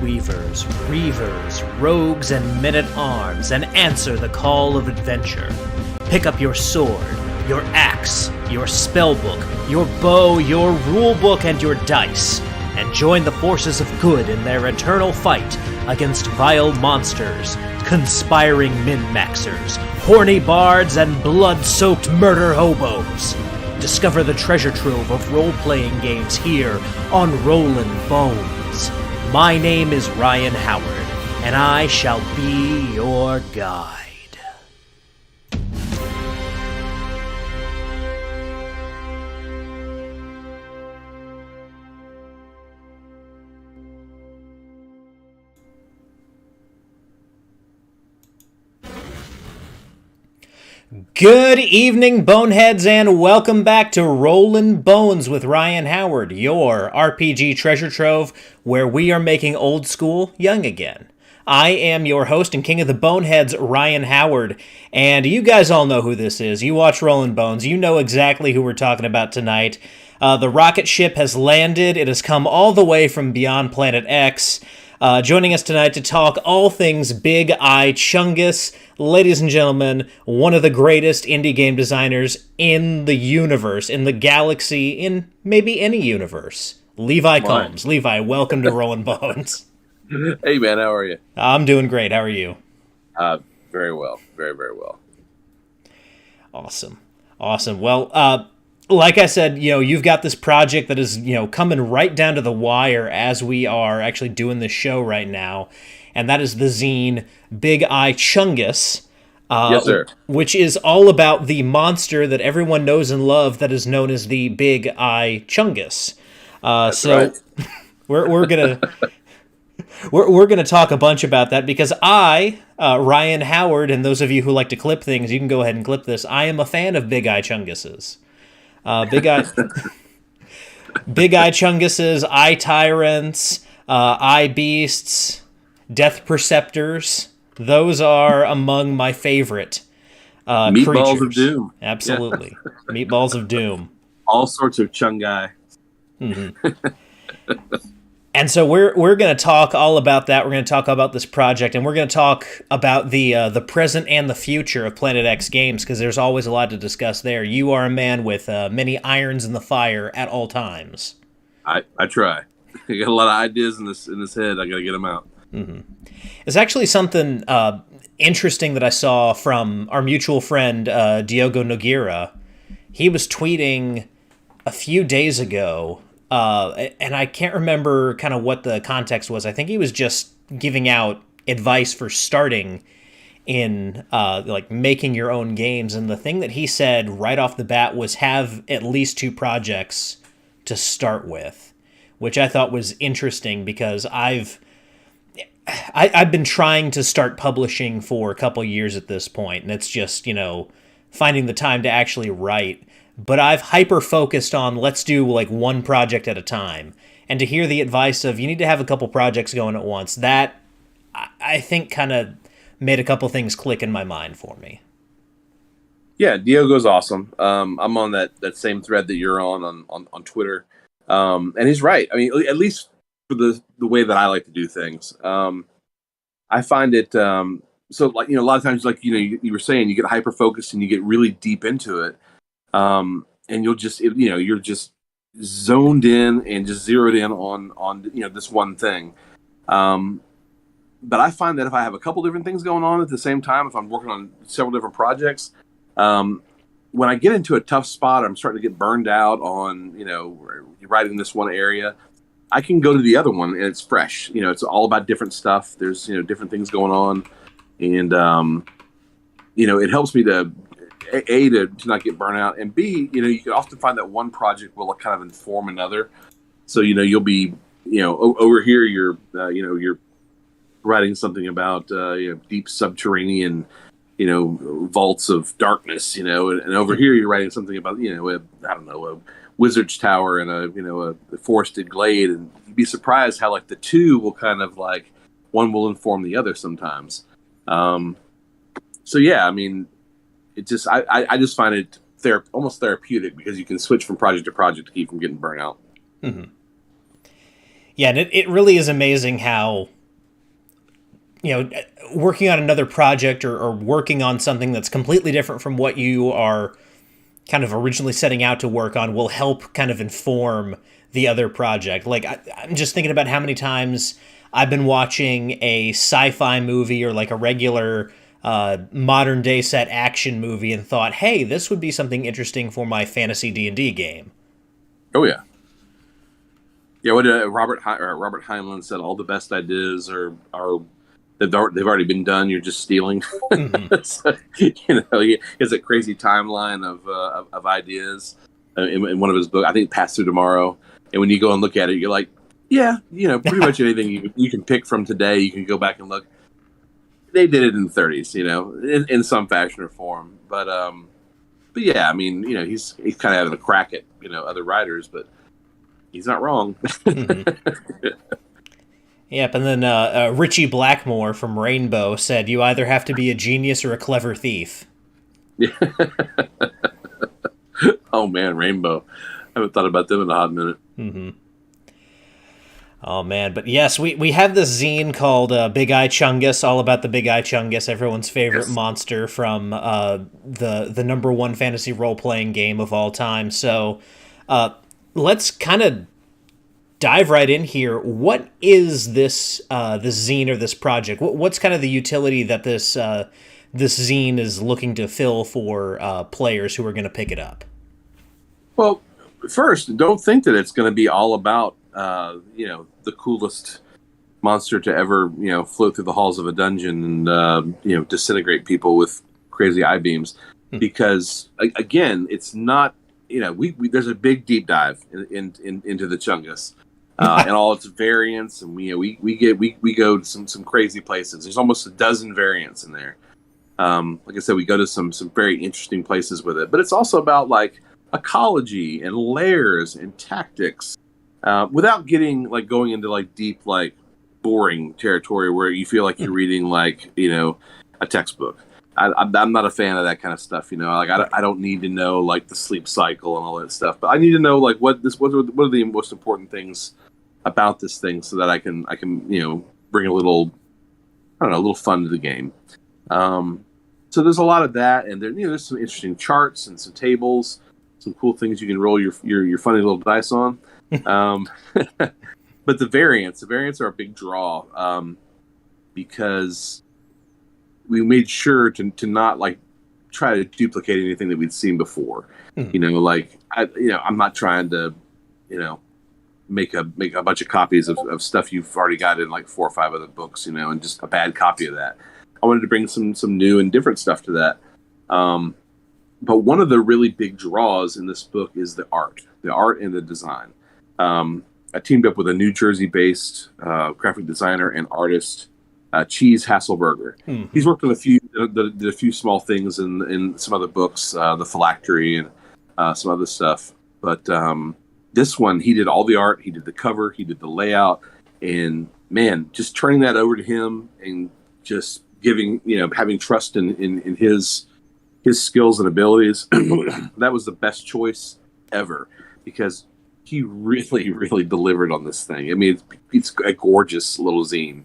weavers, reavers, rogues, and men-at-arms, and answer the call of adventure. Pick up your sword, your axe, your spellbook, your bow, your rulebook, and your dice, and join the forces of good in their eternal fight against vile monsters, conspiring min-maxers, horny bards, and blood-soaked murder hobos. Discover the treasure trove of role-playing games here on Rollin Bones. My name is Ryan Howard, and I shall be your guide. Good evening, Boneheads, and welcome back to Rollin' Bones with Ryan Howard, your RPG treasure trove, where we are making old school young again. I am your host and king of the Boneheads, Ryan Howard, and you guys all know who this is. You watch Rollin' Bones, you know exactly who we're talking about tonight. The rocket ship has landed. It has come all the way from beyond Planet X. Joining us tonight to talk all things Big Eye Chungus, ladies and gentlemen, one of the greatest indie game designers in the universe, in the galaxy, in maybe any universe, Levi Combs. Levi, welcome to Rollin' Bones. Hey man, how are you? I'm doing great. How are you? Very well. Very, very well. Awesome. Well, like I said, you've got this project that is, coming right down to the wire as we are actually doing this show right now, and that is the zine Big Eye Chungus, yes, sir. Which is all about the monster that everyone knows and loves that is known as the Big Eye Chungus. That's so right. we're gonna we're gonna talk a bunch about that because I, Ryan Howard, and those of you who like to clip things, you can go ahead and clip this. I am a fan of Big Eye Chungus's. Big Eye Chungus's, Eye Tyrants, Eye Beasts, Death Perceptors. Those are among my favorite Meatballs creatures. of Doom. Absolutely. Yeah. Meatballs of Doom. All sorts of Chungai. Mm-hmm. And so we're going to talk all about that. We're going to talk about this project, and we're going to talk about the present and the future of Planet X games, because there's always a lot to discuss there. You are a man with many irons in the fire at all times. I try. I got a lot of ideas in this head. I got to get them out. Mm-hmm. It's actually something interesting that I saw from our mutual friend Diogo Nogueira. He was tweeting a few days ago. And I can't remember kind of what the context was. I think he was just giving out advice for starting in like making your own games. And the thing that he said right off the bat was have at least 2 projects to start with, which I thought was interesting because I've been trying to start publishing for a couple years at this point, and it's just, finding the time to actually write. But I've hyper-focused on let's do like one project at a time. And to hear the advice of you need to have a couple projects going at once, that I think kind of made a couple things click in my mind for me. Yeah, Diogo's awesome. I'm on that same thread that you're on Twitter. And he's right. I mean, at least for the way that I like to do things. I find it, so like, a lot of times, like, you were saying, you get hyper-focused and you get really deep into it. And you'll just, you're just zoned in and just zeroed in on this one thing. But I find that if I have a couple different things going on at the same time, if I'm working on several different projects, when I get into a tough spot, I'm starting to get burned out on, writing this one area, I can go to the other one and it's fresh. It's all about different stuff. There's, different things going on. And, it helps me to, A, to not get burnt out, and B, you can often find that one project will kind of inform another. So, you'll be, over here, you're writing something about, deep subterranean, vaults of darkness, and over here you're writing something about, a wizard's tower and a forested glade, and you'd be surprised how like the two will kind of like one will inform the other sometimes. So yeah, I mean, it just I just find it almost therapeutic because you can switch from project to project to keep from getting burnt out. Mm-hmm. Yeah, and it really is amazing how working on another project or working on something that's completely different from what you are kind of originally setting out to work on will help kind of inform the other project. Like I'm just thinking about how many times I've been watching a sci-fi movie or like a regular modern day set action movie and thought, hey, this would be something interesting for my fantasy D&D game. Oh yeah. Yeah, what Robert Heinlein said, all the best ideas are they've already been done. You're just stealing. Mm-hmm. So, he has a crazy timeline of ideas in one of his books. I think Pass Through Tomorrow. And when you go and look at it, you're like, yeah, pretty much anything you can pick from today, you can go back and look. They did it in the 30s, in some fashion or form. But yeah, I mean, he's kind of having a crack at other writers, but he's not wrong. Mm-hmm. Yep, and then Richie Blackmore from Rainbow said, you either have to be a genius or a clever thief. Yeah. Oh, man, Rainbow. I haven't thought about them in a hot minute. Mm-hmm. Oh, man. But yes, we have this zine called Big Eye Chungus, all about the Big Eye Chungus, everyone's favorite monster from the number one fantasy role-playing game of all time. So let's kind of dive right in here. What is this zine or this project? What's kind of the utility that this zine is looking to fill for players who are going to pick it up? Well, first, don't think that it's going to be all about the coolest monster to ever float through the halls of a dungeon and disintegrate people with crazy eye beams, because again, it's not there's a big deep dive into the Chungus. And all its variants, and we go to some crazy places. There's almost a dozen variants in there. Like I said, we go to some very interesting places with it. But it's also about like ecology and layers and tactics, without going into like deep, like boring territory where you feel like you're reading like a textbook. I'm not a fan of that kind of stuff. I don't need to know like the sleep cycle and all that stuff, but I need to know like what are the most important things about this thing so that I can bring a little fun to the game. So there's a lot of that, and there's some interesting charts and some tables, some cool things you can roll your funny little dice on. But the variants are a big draw, because we made sure to not like try to duplicate anything that we'd seen before. I'm not trying to make a bunch of copies of stuff you've already got in like 4 or 5 other books, and just a bad copy of that. I wanted to bring some new and different stuff to that. But one of the really big draws in this book is the art and the design. I teamed up with a New Jersey-based graphic designer and artist, Cheese Hasselberger. Mm-hmm. He's worked on did a few small things in some other books, The Phylactery and some other stuff. But this one, he did all the art, he did the cover, he did the layout, and man, just turning that over to him and just giving, having trust in his skills and abilities, that was the best choice ever, because he really, really delivered on this thing. I mean, it's a gorgeous little zine,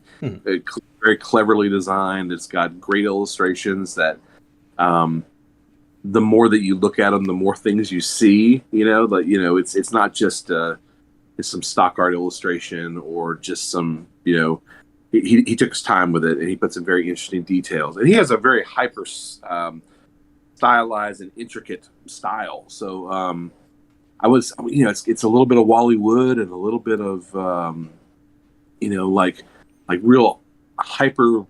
very cleverly designed. It's got great illustrations that, the more that you look at them, the more things you see. It's not just it's some stock art illustration or just some. He took his time with it, and he put some very interesting details. And he has a very hyper stylized and intricate style. So it's a little bit of Wally Wood and a little bit of like real hyper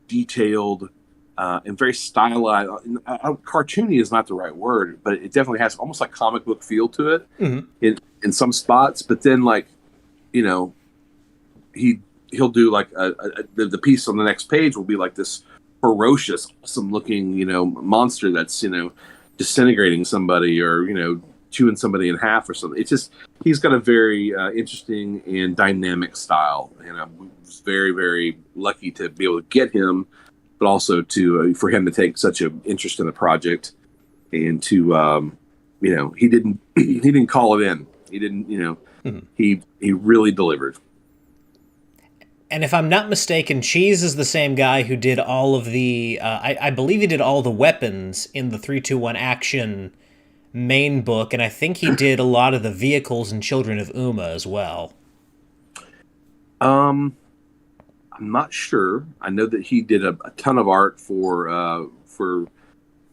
detailed. And very stylized. Cartoony is not the right word, but it definitely has almost like comic book feel to it in some spots. But then, he'll do like the piece on the next page will be like this ferocious, awesome looking monster that's disintegrating somebody or chewing somebody in half or something. It's just he's got a very interesting and dynamic style, and I was very, very lucky to be able to get him. But also for him to take such an interest in the project, and to he didn't call it in. He didn't he really delivered. And if I'm not mistaken, Cheese is the same guy who did all of the, I believe he did all the weapons in the 321 Action main book, and I think he did a lot of the vehicles in Children of Uma as well. I'm not sure. I know that he did a ton of art for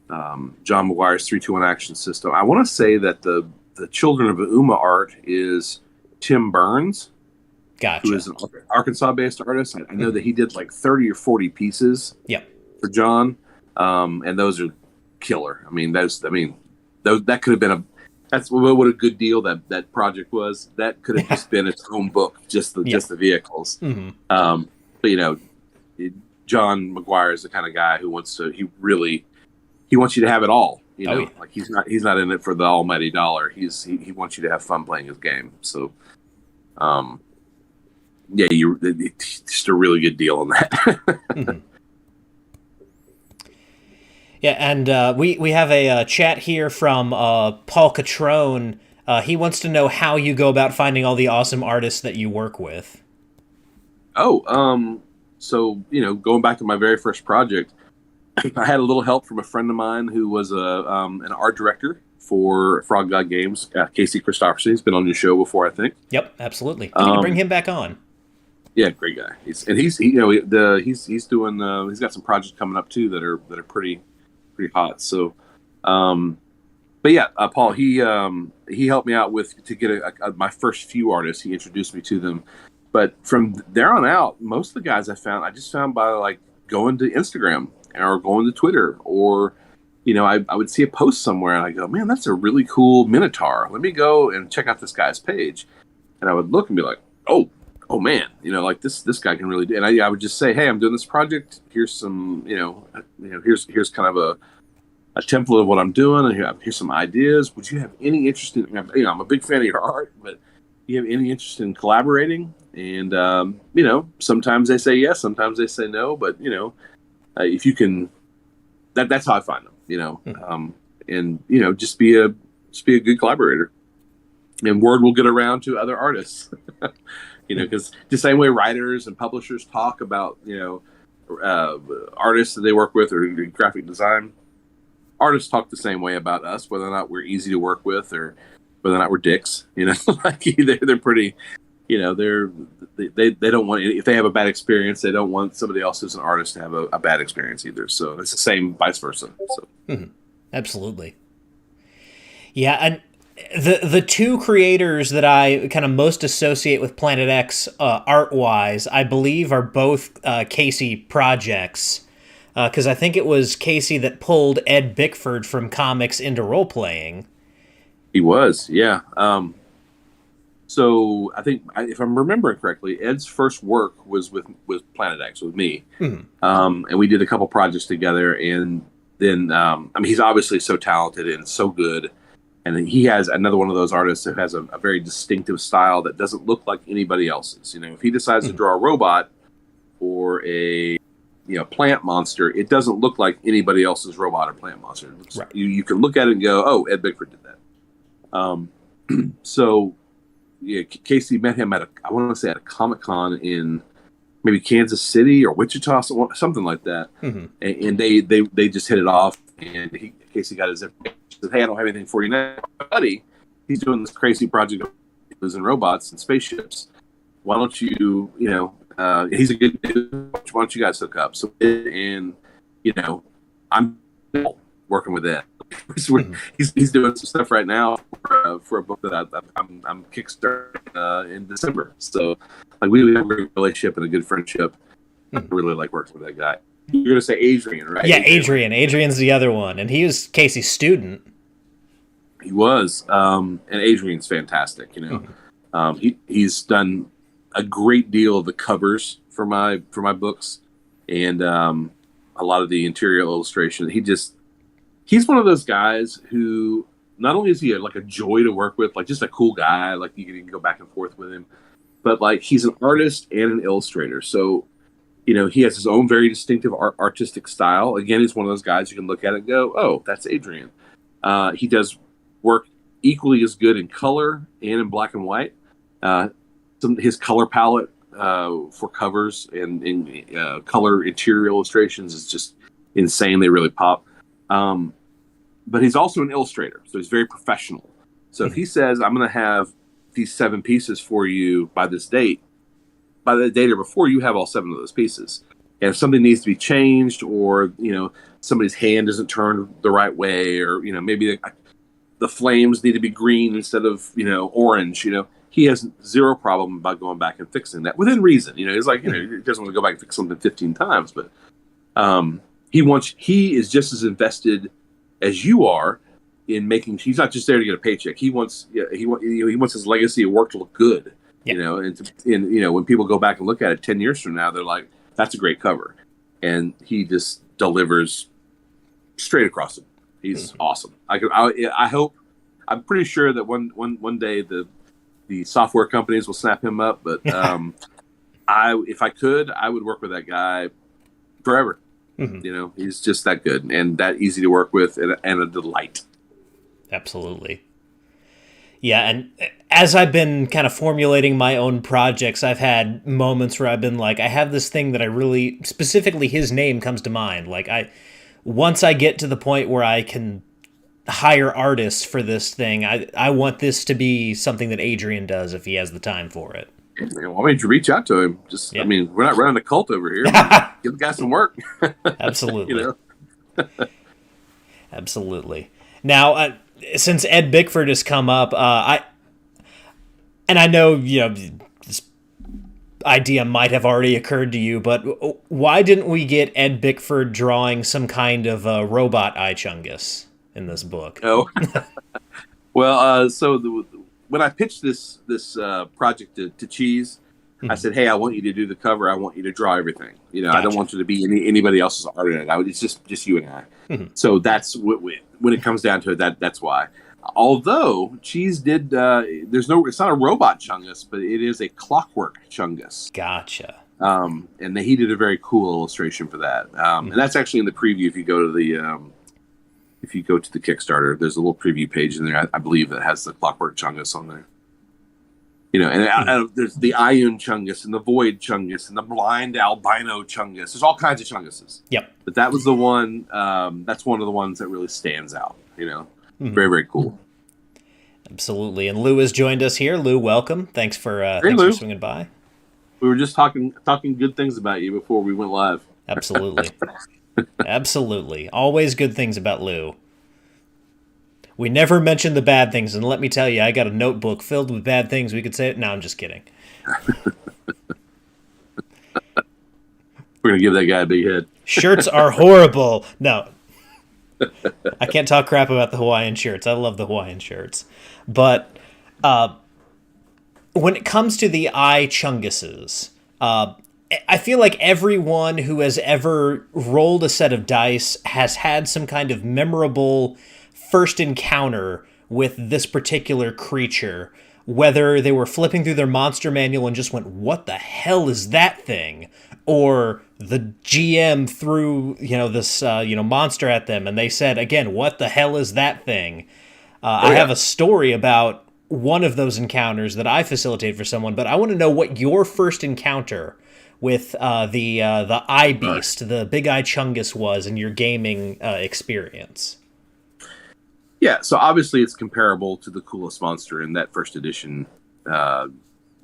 John McGuire's 321 Action System. I want to say that the Children of Uma art is Tim Burns. Gotcha. Who is an Arkansas-based artist. I know that he did like 30 or 40 pieces for John, and those are killer. I mean, that could have been that's what a good deal that project was. That could have just been its own book, just the vehicles. Mm-hmm. But John McGuire is the kind of guy who wants he wants you to have it all. Like he's not in it for the almighty dollar. He wants you to have fun playing his game. So, it's just a really good deal on that. Mm-hmm. Yeah, and we have a chat here from Paul Catrone. He wants to know how you go about finding all the awesome artists that you work with. So going back to my very first project, I had a little help from a friend of mine who was an art director for Frog God Games, Casey Christopherson. He's been on your show before, I think. Yep, absolutely. We need to bring him back on. Yeah, great guy. He's doing he's got some projects coming up too that are pretty hot. So, but yeah, Paul he helped me out to get my first few artists. He introduced me to them, but from there on out, most of the guys I just found by like going to Instagram or going to Twitter, or I would see a post somewhere and I go, man, that's a really cool Minotaur. Let me go and check out this guy's page, and I would look and be like, oh man, like this guy can really do. And I would just say, hey, I'm doing this project. Here's some, here's kind of a template of what I'm doing, and here's some ideas. Would you have any interest in? I'm a big fan of your art, but do you have any interest in collaborating? And sometimes they say yes, sometimes they say no. But if you can, that's how I find them. And just be a good collaborator, and word will get around to other artists. Because the same way writers and publishers talk about, artists that they work with or graphic design, artists talk the same way about us, whether or not we're easy to work with or whether or not we're dicks. Like they're pretty, they don't want, if they have a bad experience, they don't want somebody else who's an artist to have a bad experience either. So it's the same vice versa. So Absolutely. Yeah, and the two creators that I kind of most associate with Planet X art-wise, I believe, are both Casey projects, because I think it was Casey that pulled Ed Bickford from comics into role-playing. He was, yeah. So I think, if I'm remembering correctly, Ed's first work was with Planet X, with me. Mm-hmm. And we did a couple projects together, and then, he's obviously so talented and so good. And he has another one of those artists who has a very distinctive style that doesn't look like anybody else's. If he decides to draw a robot or a plant monster, it doesn't look like anybody else's robot or plant monster. It looks, right. You can look at it and go, oh, Ed Bickford did that. So Casey met him at a Comic-Con in maybe Kansas City or Wichita, something like that. Mm-hmm. And they just hit it off, and Casey got his information. Said, hey, I don't have anything for you now, buddy. He's doing this crazy project in robots and spaceships. Why don't you, he's a good dude. Why don't you guys hook up? So, and I'm working with Ed. He's doing some stuff right now for a book that I'm kickstarting in December. So, like, we have a great relationship and a good friendship. I really like working with that guy. You're going to say Adrian, right? Yeah, Adrian. Adrian's the other one, and he was Casey's student. He was, and Adrian's fantastic. He's done a great deal of the covers for my books, and a lot of the interior illustration. He's one of those guys who not only is he like a joy to work with, like just a cool guy, like you can go back and forth with him, but like he's an artist and an illustrator. So, he has his own very distinctive artistic style. Again, he's one of those guys you can look at it and go, oh, that's Adrian. He does work equally as good in color and in black and white. His color palette for covers and color interior illustrations is just insane. They really pop. But he's also an illustrator, so he's very professional. So if he says, I'm going to have these 7 pieces for you by this date, by the date or before, you have all 7 of those pieces. And if something needs to be changed, or, somebody's hand isn't turned the right way, or, maybe the flames need to be green instead of, orange, he has zero problem about going back and fixing that within reason. He's like, he doesn't want to go back and fix something 15 times, but he is just as invested as you are in making. He's not just there to get a paycheck. He wants his legacy of work to look good. Yeah. And when people go back and look at it 10 years from now, they're like, that's a great cover. And he just delivers straight across it. He's awesome. I hope, I'm pretty sure that one day the software companies will snap him up, but if I could, I would work with that guy forever. He's just that good and that easy to work with, and a delight. Absolutely. Yeah, and as I've been kind of formulating my own projects, I've had moments where I've been like, I have this thing that I really, specifically his name comes to mind. Like, once I get to the point where I can hire artists for this thing, I want this to be something that Adrian does if he has the time for it. Well, why don't you reach out to him? I mean, we're not running a cult over here. Give the guy some work. Absolutely. Absolutely. Now, since Ed Bickford has come up, I know, this idea might have already occurred to you, but why didn't we get Ed Bickford drawing some kind of robot Eye Chungus in this book? Oh, well, when I pitched this project to Cheese, I said, "Hey, I want you to do the cover. I want you to draw everything. Gotcha. I don't want you to be anybody else's art in it. It's just you and I." So that's when it comes down to it. That's why. Although Cheese did, it's not a robot Chungus, but it is a clockwork Chungus. Gotcha. And he did a very cool illustration for that. And that's actually in the preview. If you go to the Kickstarter, there's a little preview page in there, I believe, that has the clockwork Chungus on there. There's the Ion Chungus and the Void Chungus and the blind albino Chungus. There's all kinds of Chunguses. Yep. But that was the one. That's one of the ones that really stands out. Very, very cool. Absolutely. And Lou has joined us here. Lou, welcome. Thanks for swinging by. We were just talking good things about you before we went live. Absolutely. Absolutely. Always good things about Lou. We never mention the bad things, and let me tell you, I got a notebook filled with bad things we could say. No, I'm just kidding. We're going to give that guy a big head. Shirts are horrible. No. I can't talk crap about the Hawaiian shirts. I love the Hawaiian shirts. But when it comes to the Eye Chunguses, I feel like everyone who has ever rolled a set of dice has had some kind of memorable first encounter with this particular creature, whether they were flipping through their monster manual and just went, what the hell is that thing? Or the GM threw, this, monster at them and they said, again, what the hell is that thing? I have a story about one of those encounters that I facilitated for someone, but I want to know what your first encounter with the Eye Beast, the Big Eye Chungus was in your gaming experience. Yeah, so obviously it's comparable to the coolest monster in that first edition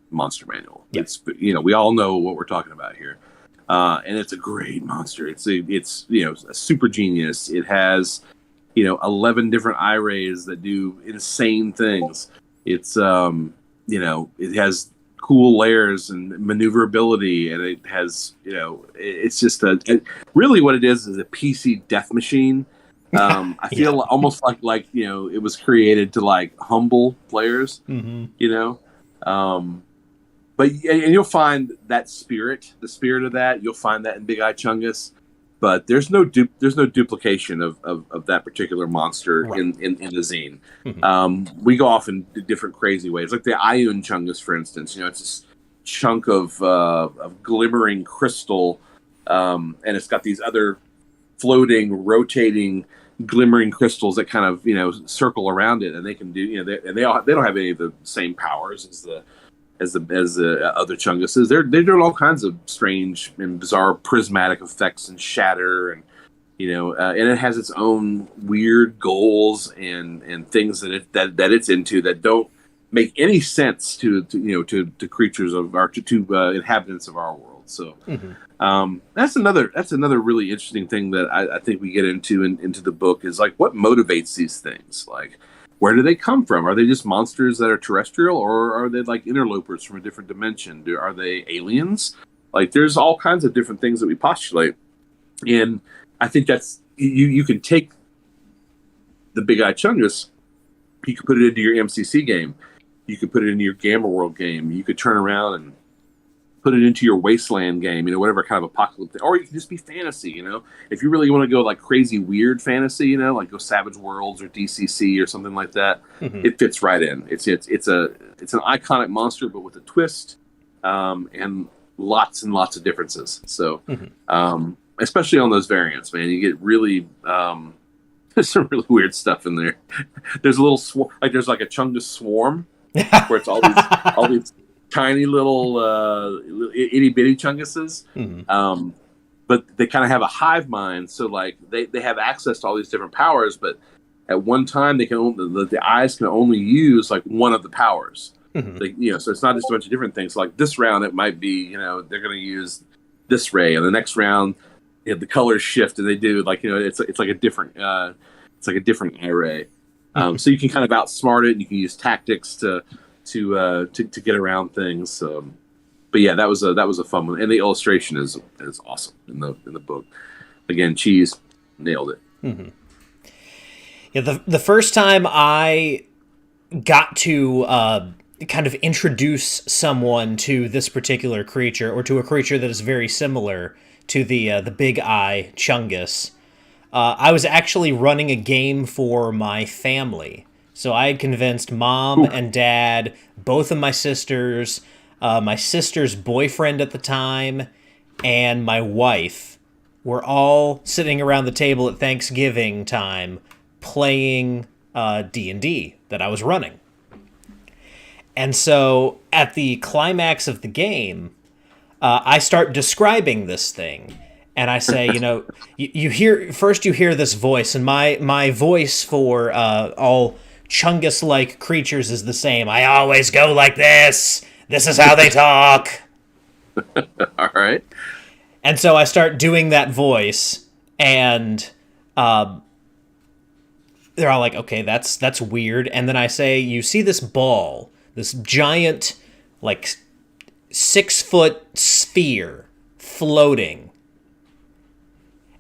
monster manual. Yep. It's we all know what we're talking about here, and it's a great monster. It's a super genius. It has 11 different eye rays that do insane things. It's it has cool layers and maneuverability, and it has it's just really what it is a PC death machine. I feel almost like it was created to humble players, but you'll find that the spirit of that, you'll find that in Big Eye Chungus, but there's no duplication of that particular monster in the zine. We go off in different crazy ways, like the Ion Chungus, for instance. It's this chunk of glimmering crystal, and it's got these other floating, rotating, glimmering crystals that kind of circle around it, and they can do they don't have any of the same powers as as the other Chunguses. They're doing all kinds of strange and bizarre prismatic effects and shatter, and and it has its own weird goals and things that it's into that don't make any sense to creatures of our to inhabitants of our world. So that's another really interesting thing that I think we get into the book is like what motivates these things. Like, where do they come from? Are they just monsters that are terrestrial, or are they like interlopers from a different dimension? Are they aliens? Like, there's all kinds of different things that we postulate, and I think that's you can take the Big Eye Chungus, you could put it into your MCC game, you could put it into your Gamma World game, you could turn around and put it into your Wasteland game, whatever kind of apocalypse, or you can just be fantasy, if you really want to go like crazy weird fantasy, like go Savage Worlds or DCC or something like that, it fits right in. It's an iconic monster, but with a twist, and lots of differences. So, especially on those variants, man, you get really there's some really weird stuff in there. There's a little there's like a Chungus swarm where it's all these tiny little itty bitty Chunguses, but they kind of have a hive mind. So like they have access to all these different powers, but at one time the eyes can only use like one of the powers. So it's not just a bunch of different things. Like this round, it might be they're going to use this ray, and the next round the colors shift and they do like it's like a different eye ray. So you can kind of outsmart it, and you can use tactics to get around things. But yeah, that was a fun one, and the illustration is awesome in the book. Again, Cheese nailed it. Yeah, the first time I got to kind of introduce someone to this particular creature, or to a creature that is very similar to the Big Eye Chungus, I was actually running a game for my family. So I had convinced Mom and Dad, both of my sisters, my sister's boyfriend at the time, and my wife were all sitting around the table at Thanksgiving time playing D&D that I was running. And so at the climax of the game, I start describing this thing. And I say, you hear this voice, and my voice for all Chungus-like creatures is the same. I always go like this. This is how they talk. All right. And so I start doing that voice, and they're all like, okay, that's weird. And then I say, you see this ball, this giant, like 6-foot sphere floating.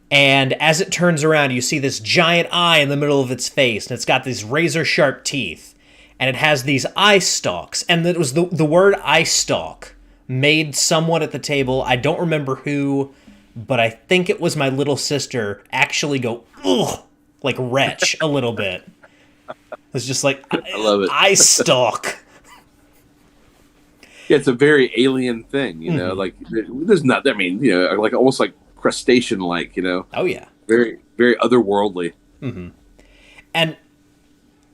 And as it turns around, you see this giant eye in the middle of its face, and it's got these razor-sharp teeth, and it has these eye stalks. And it was the word eye stalk made someone at the table, I don't remember who, but I think it was my little sister, actually go, ugh, like retch a little bit. It's just like, I love it. Eye stalk. Yeah, it's a very alien thing, like there's not, like almost like crustacean-like, Oh, yeah. Very, very otherworldly. And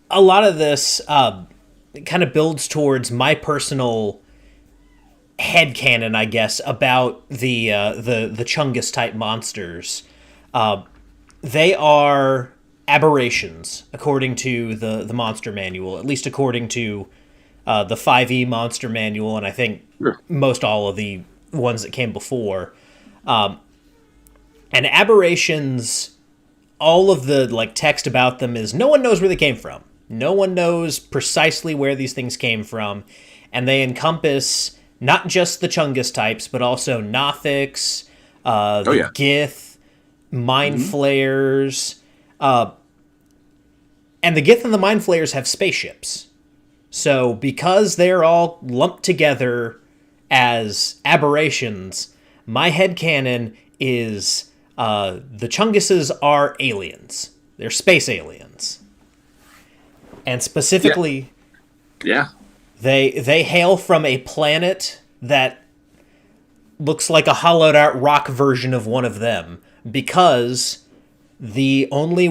a lot of this kind of builds towards my personal headcanon, I guess, about the Chungus-type monsters. They are aberrations, according to the monster manual, at least according to the 5e monster manual, and I think most all of the ones that came before. And aberrations, all of the text about them is no one knows where they came from. No one knows precisely where these things came from, and they encompass not just the Chungus types, but also Nothics, Gith, Mind Flayers, and the Gith and the Mind Flayers have spaceships. So because they're all lumped together as aberrations, my headcanon is the Chunguses are aliens. They're space aliens. And specifically, they hail from a planet that looks like a hollowed out rock version of one of them, because the only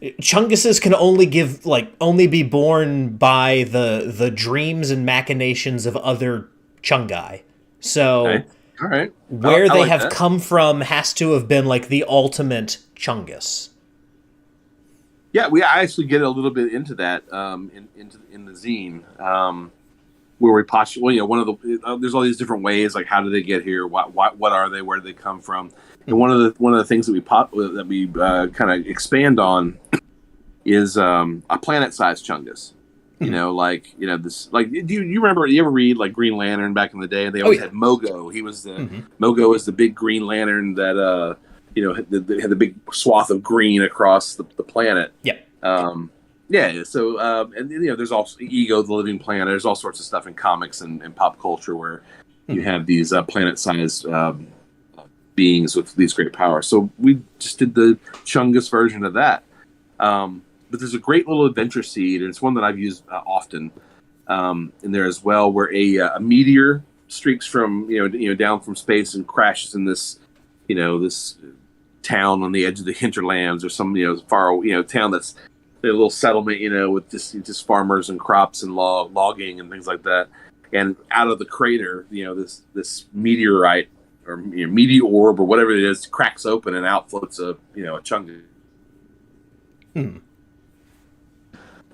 Chunguses can only be born by the dreams and machinations of other Chungai. So Okay. All right. where I they like have that. come from has to have been like the ultimate Chungus. Yeah, I actually get a little bit into that in the zine, where we postulate. Well, one of the there's all these different ways, like how did they get here? What are they? Where do they come from? And one of the things that we kind of expand on is a planet-sized Chungus. This, like, do you remember? You ever read like Green Lantern back in the day? They always had Mogo. He was Mogo was the big Green Lantern that had the big swath of green across the planet. Yeah. Yeah. So and there's also Ego, the Living Planet. There's all sorts of stuff in comics and pop culture where you have these planet-sized beings with these great powers. So we just did the Chungus version of that. But there's a great little adventure seed, and it's one that I've used often in there as well, where a meteor streaks from down from space and crashes in this this town on the edge of the hinterlands, or some far town that's a little settlement with just farmers and crops and logging and things like that. And out of the crater, this meteorite or meteor orb or whatever it is cracks open, and out floats a Chungus.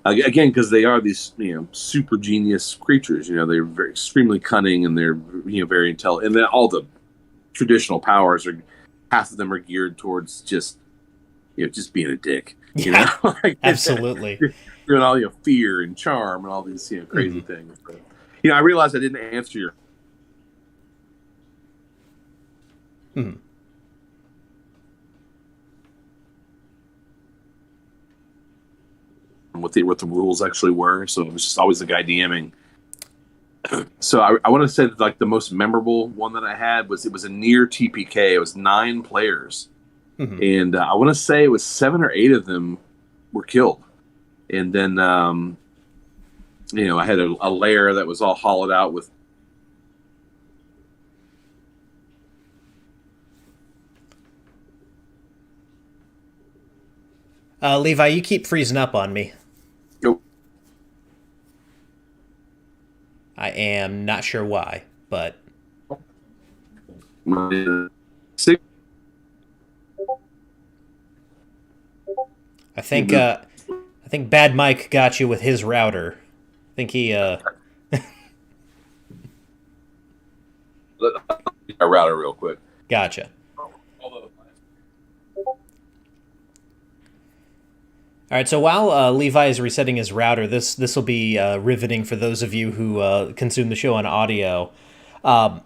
Again, because they are these super genius creatures. They're very extremely cunning, and they're very intelligent. And then all the traditional powers are, half of them are geared towards just being a dick. Like, Absolutely. Doing all fear and charm and all these crazy things. But, I realized I didn't answer your. What the rules actually were, so it was just always the guy DMing. So I want to say that, like, the most memorable one that I had was a near TPK. It was 9 players, and I want to say it was 7 or 8 of them were killed, and then I had a layer that was all hollowed out with. Levi, you keep freezing up on me. Nope. I am not sure why, but Six. I think Bad Mike got you with his router. I think he A router real quick. Gotcha. All right, so while Levi is resetting his router, this will be riveting for those of you who consume the show on audio. But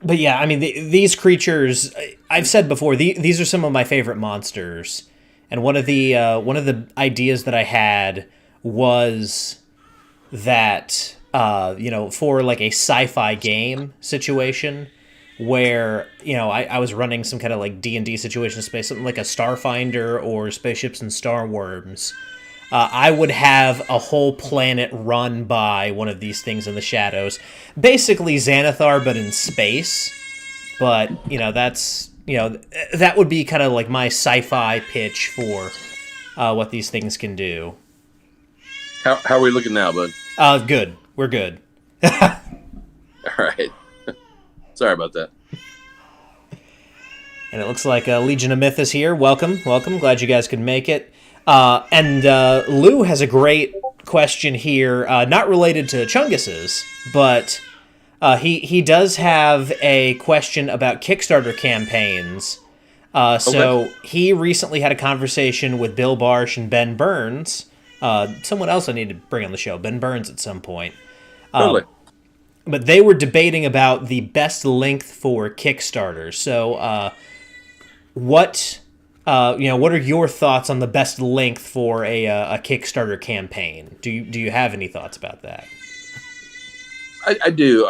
yeah, I mean, these creatures, I've said before, these are some of my favorite monsters. And one of the ideas that I had was that for like a sci-fi game situation, where I was running some kind of like D&D situation space, something like a Starfinder or Spaceships and Star Worms, I would have a whole planet run by one of these things in the shadows, basically Xanathar but in space. But that would be kind of like my sci-fi pitch for what these things can do. How are we looking now, bud? Good. We're good. All right. Sorry about that. And it looks like Legion of Myth is here. Welcome. Glad you guys could make it. And Lou has a great question here, not related to Chungus's, but he does have a question about Kickstarter campaigns. So he recently had a conversation with Bill Barsh and Ben Burns. Someone else I need to bring on the show, Ben Burns, at some point. Totally. But they were debating about the best length for Kickstarter. So, what are your thoughts on the best length for a Kickstarter campaign? Do you have any thoughts about that? I do.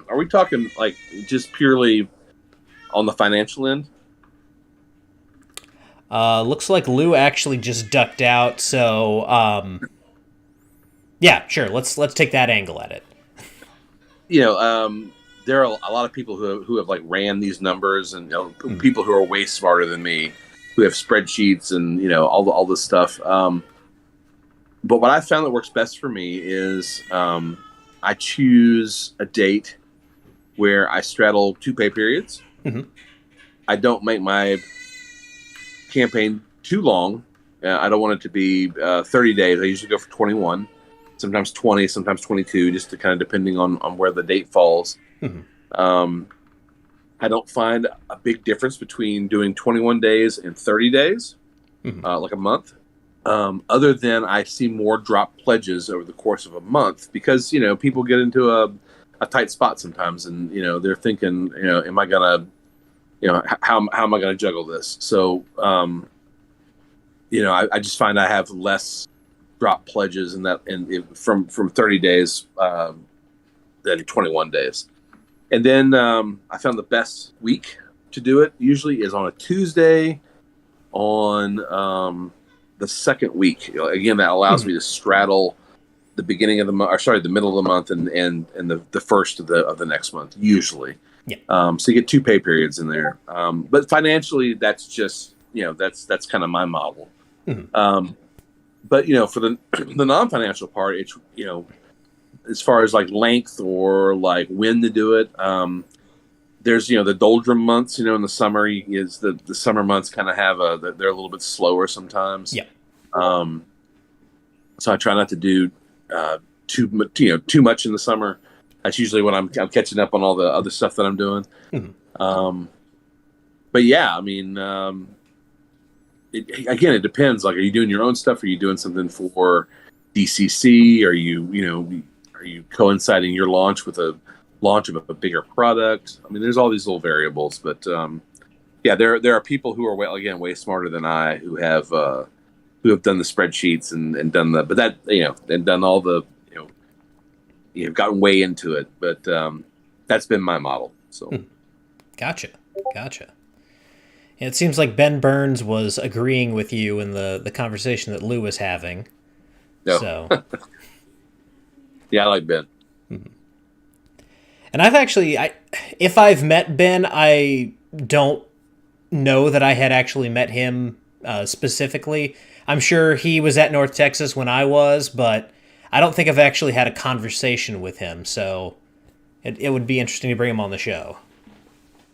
Are we talking like just purely on the financial end? Looks like Lou actually just ducked out. So, yeah, sure. Let's take that angle at it. There are a lot of people who have like ran these numbers, and people who are way smarter than me who have spreadsheets and all this stuff. But what I found that works best for me is I choose a date where I straddle 2 pay periods. Mm-hmm. I don't make my campaign too long. I don't want it to be 30 days. I usually go for 21, sometimes 20, sometimes 22, just to kind of depending on where the date falls. Mm-hmm. I don't find a big difference between doing 21 days and 30 days, mm-hmm. Like a month. Other than I see more drop pledges over the course of a month because, people get into a tight spot sometimes and, they're thinking, am I going to, how am I going to juggle this? So, I just find I have less drop pledges from 30 days than 21 days. And then I found the best week to do it usually is on a Tuesday on the second week. Again, that allows me to straddle the beginning of the month, the middle of the month and the first of the next month usually. Yeah. So you get 2 pay periods in there. But financially, that's just that's kind of my model. Mm-hmm. But for the non-financial part, it's as far as like length or like when to do it, there's the doldrum months. In the summer is the summer months kind of have they're a little bit slower sometimes. Yeah. So I try not to do too much in the summer. That's usually when I'm catching up on all the other stuff that I'm doing. Mm-hmm. But yeah, I mean, it depends. Like, are you doing your own stuff? Are you doing something for DCC? Are you coinciding your launch with a launch of a bigger product? I mean, there's all these little variables, but yeah, there are people who are way smarter than I who have done the spreadsheets and done and done all the gotten way into it. But that's been my model. So, Gotcha. And it seems like Ben Burns was agreeing with you in the conversation that Lou was having. No. So. Yeah, I like Ben. Mm-hmm. And if I've met Ben, I don't know that I had actually met him specifically. I'm sure he was at North Texas when I was, but I don't think I've actually had a conversation with him. So it would be interesting to bring him on the show.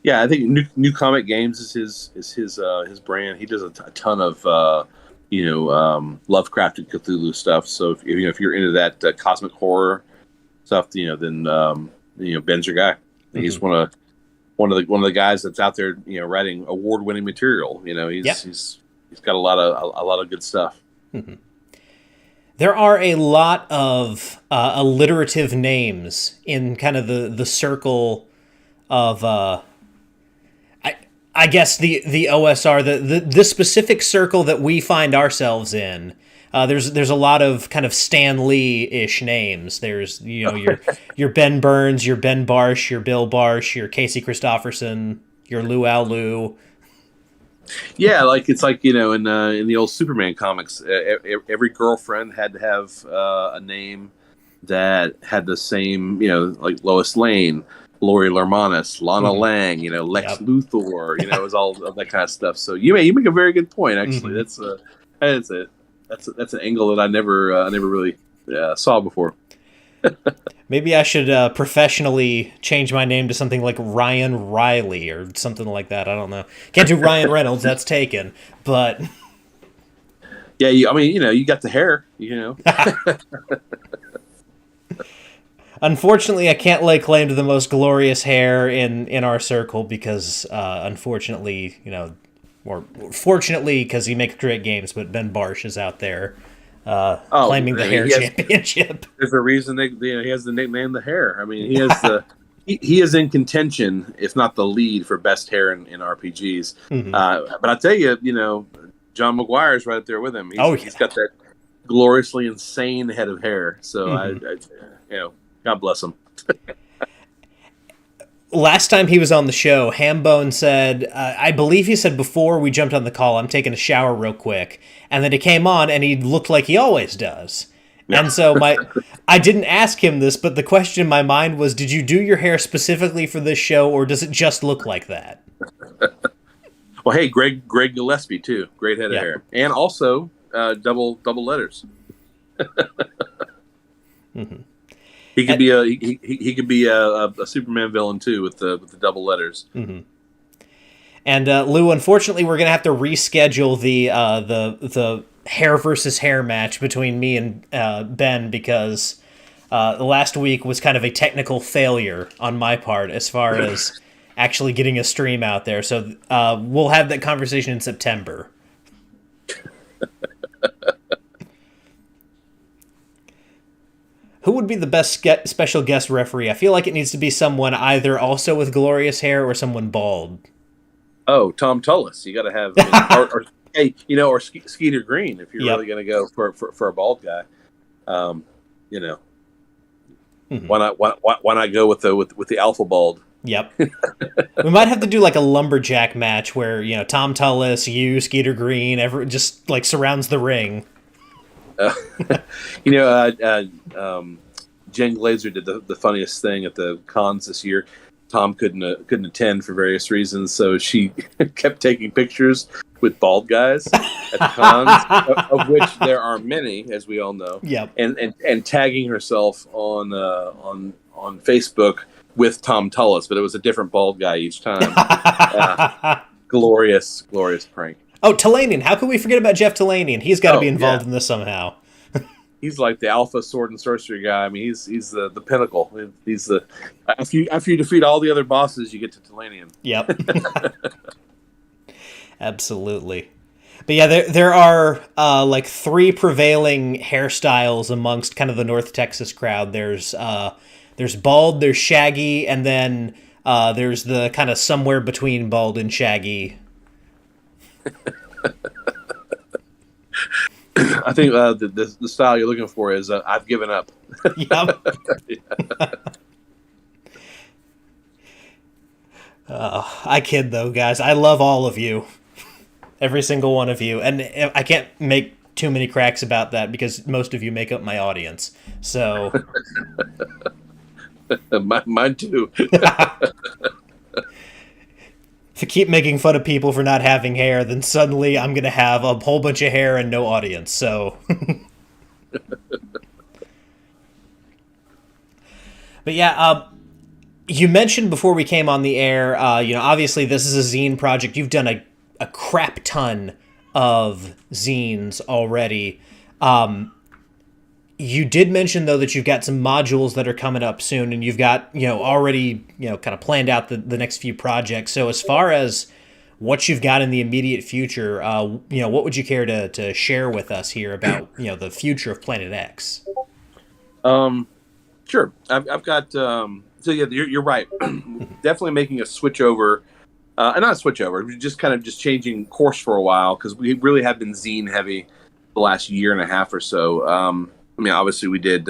Yeah, I think New Comic Games is his brand. He does a ton of Lovecraft and Cthulhu stuff. So if you're into that cosmic horror stuff, then Ben's your guy. Mm-hmm. He's one of the guys that's out there, writing award-winning material. He's got a lot of good stuff. Mm-hmm. There are a lot of alliterative names in kind of the circle of I guess the OSR, the specific circle that we find ourselves in. There's a lot of kind of Stan Lee-ish names. There's your Ben Burns, your Ben Barsh, your Bill Barsh, your Casey Christopherson, your Lou Al Lou. Yeah, it's like in the old Superman comics, every girlfriend had to have a name that had the same, like Lois Lane, Lori Lermanis, Lana Lang, Lex Luthor, it was all of that kind of stuff. So you make a very good point. Actually, that's an angle that I never really saw before. Maybe I should professionally change my name to something like Ryan Riley or something like that. I don't know. Can't do Ryan Reynolds. That's taken. But yeah, you got the hair. Unfortunately, I can't lay claim to the most glorious hair in our circle because, unfortunately, or fortunately, because he makes great games, but Ben Barsh is out there claiming the hair championship. There's a reason he has the nickname the hair. I mean, he has he is in contention, if not the lead, for best hair in RPGs. Mm-hmm. But I tell you, John McGuire's right there with him. He's got that gloriously insane head of hair. So I God bless him. Last time he was on the show, Hambone said, I believe he said before we jumped on the call, I'm taking a shower real quick. And then he came on and he looked like he always does. Yeah. And so I didn't ask him this, but the question in my mind was, did you do your hair specifically for this show or does it just look like that? Well, hey, Greg Gillespie too. Great head of Yeah. hair, and also double letters. Mm-hmm. He could be he could be a Superman villain too with the double letters. Mm-hmm. And Lou, unfortunately, we're gonna have to reschedule the hair versus hair match between me and Ben because the last week was kind of a technical failure on my part as far as actually getting a stream out there. So we'll have that conversation in September. Who would be the best special guest referee? I feel like it needs to be someone either also with glorious hair or someone bald. Oh, Tom Tullis. You got to have, I mean, or hey, or Skeeter Green if you're Yep. really going to go for a bald guy. Mm-hmm. Why not go with the alpha bald? Yep. We might have to do like a lumberjack match where, Tom Tullis, you, Skeeter Green, everyone just like surrounds the ring. Jen Glazer did the funniest thing at the cons this year. Tom couldn't attend for various reasons, so she kept taking pictures with bald guys at the cons, of which there are many, as we all know. Yep. And tagging herself on Facebook with Tom Tullis, but it was a different bald guy each time. Glorious prank. Oh, Talanian. How could we forget about Jeff Talanian? He's got to be involved in this somehow. He's like the alpha sword and sorcery guy. I mean, he's the pinnacle. He's the after you defeat all the other bosses, you get to Talanian. Yep. Absolutely. But yeah, there are like three prevailing hairstyles amongst kind of the North Texas crowd. There's bald, there's shaggy, and then there's the kind of somewhere between bald and shaggy. I think the style you're looking for is I've given up. Yep. I kid though, guys. I love all of you. Every single one of you. And I can't make too many cracks about that because most of you make up my audience. So Mine too. If I keep making fun of people for not having hair, then suddenly I'm going to have a whole bunch of hair and no audience. So, but yeah, you mentioned before we came on the air, obviously this is a zine project. You've done a crap ton of zines already. You did mention, though, that you've got some modules that are coming up soon, and you've got, already, kind of planned out the next few projects. So as far as what you've got in the immediate future, what would you care to share with us here about, the future of Planet X? Sure. I've got, so yeah, you're right. Definitely making a switch over, and not a switch over, just kind of just changing course for a while, because we really have been zine heavy the last year and a half or so. I mean, obviously, we did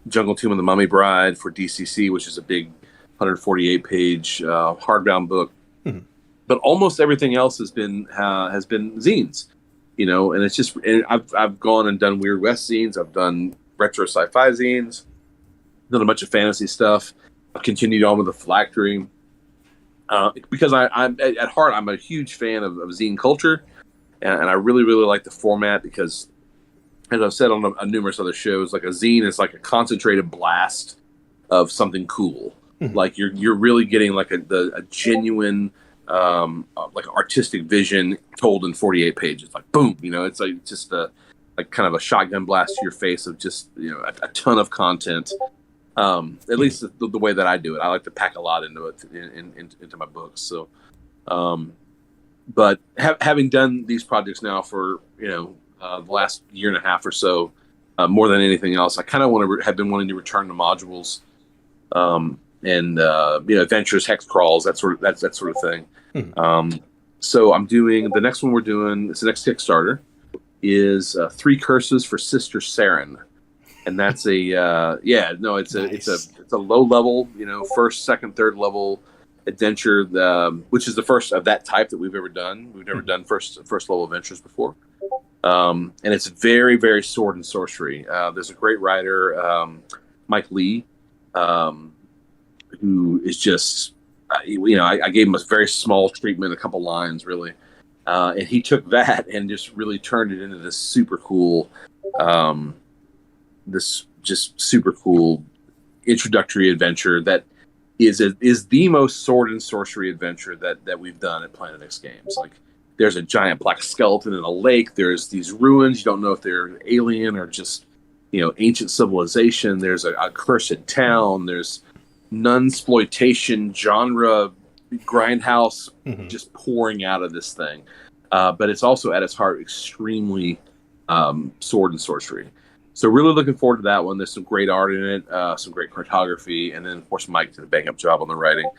Jungle Tomb of the Mummy Bride for DCC, which is a big 148-page hardbound book. Mm-hmm. But almost everything else has been zines, and it's just I've gone and done Weird West zines. I've done retro sci-fi zines, done a bunch of fantasy stuff. I've continued on with the phylactery because I'm at heart I'm a huge fan of zine culture, and I really like the format because, as I've said on numerous other shows, like a zine is like a concentrated blast of something cool. Mm-hmm. Like you're really getting like a genuine like artistic vision told in 48 pages. Like boom, it's like just like kind of a shotgun blast to your face of just a ton of content. At least the way that I do it, I like to pack a lot into it into my books. So, but having done these projects now for the last year and a half or so, more than anything else, I kind of have been wanting to return to modules, and adventures, hex crawls, that sort of thing. Mm-hmm. So I'm doing the next one we're doing. It's the next Kickstarter is 3 Curses for Sister Saren, and that's it's a low level, first, second, third level adventure, which is the first of that type that we've ever done. We've never done first level adventures before. And it's very, very sword and sorcery. There's a great writer, Mike Lee, who is just I gave him a very small treatment, a couple lines really, and he took that and just really turned it into this super cool, introductory adventure that is the most sword and sorcery adventure that we've done at Planet X Games. Like, there's a giant black skeleton in a lake. There's these ruins. You don't know if they're alien or just, ancient civilization. There's a cursed town. There's nunsploitation genre grindhouse just pouring out of this thing. But it's also at its heart extremely sword and sorcery. So really looking forward to that one. There's some great art in it, some great cartography, and then of course Mike did a bang up job on the writing.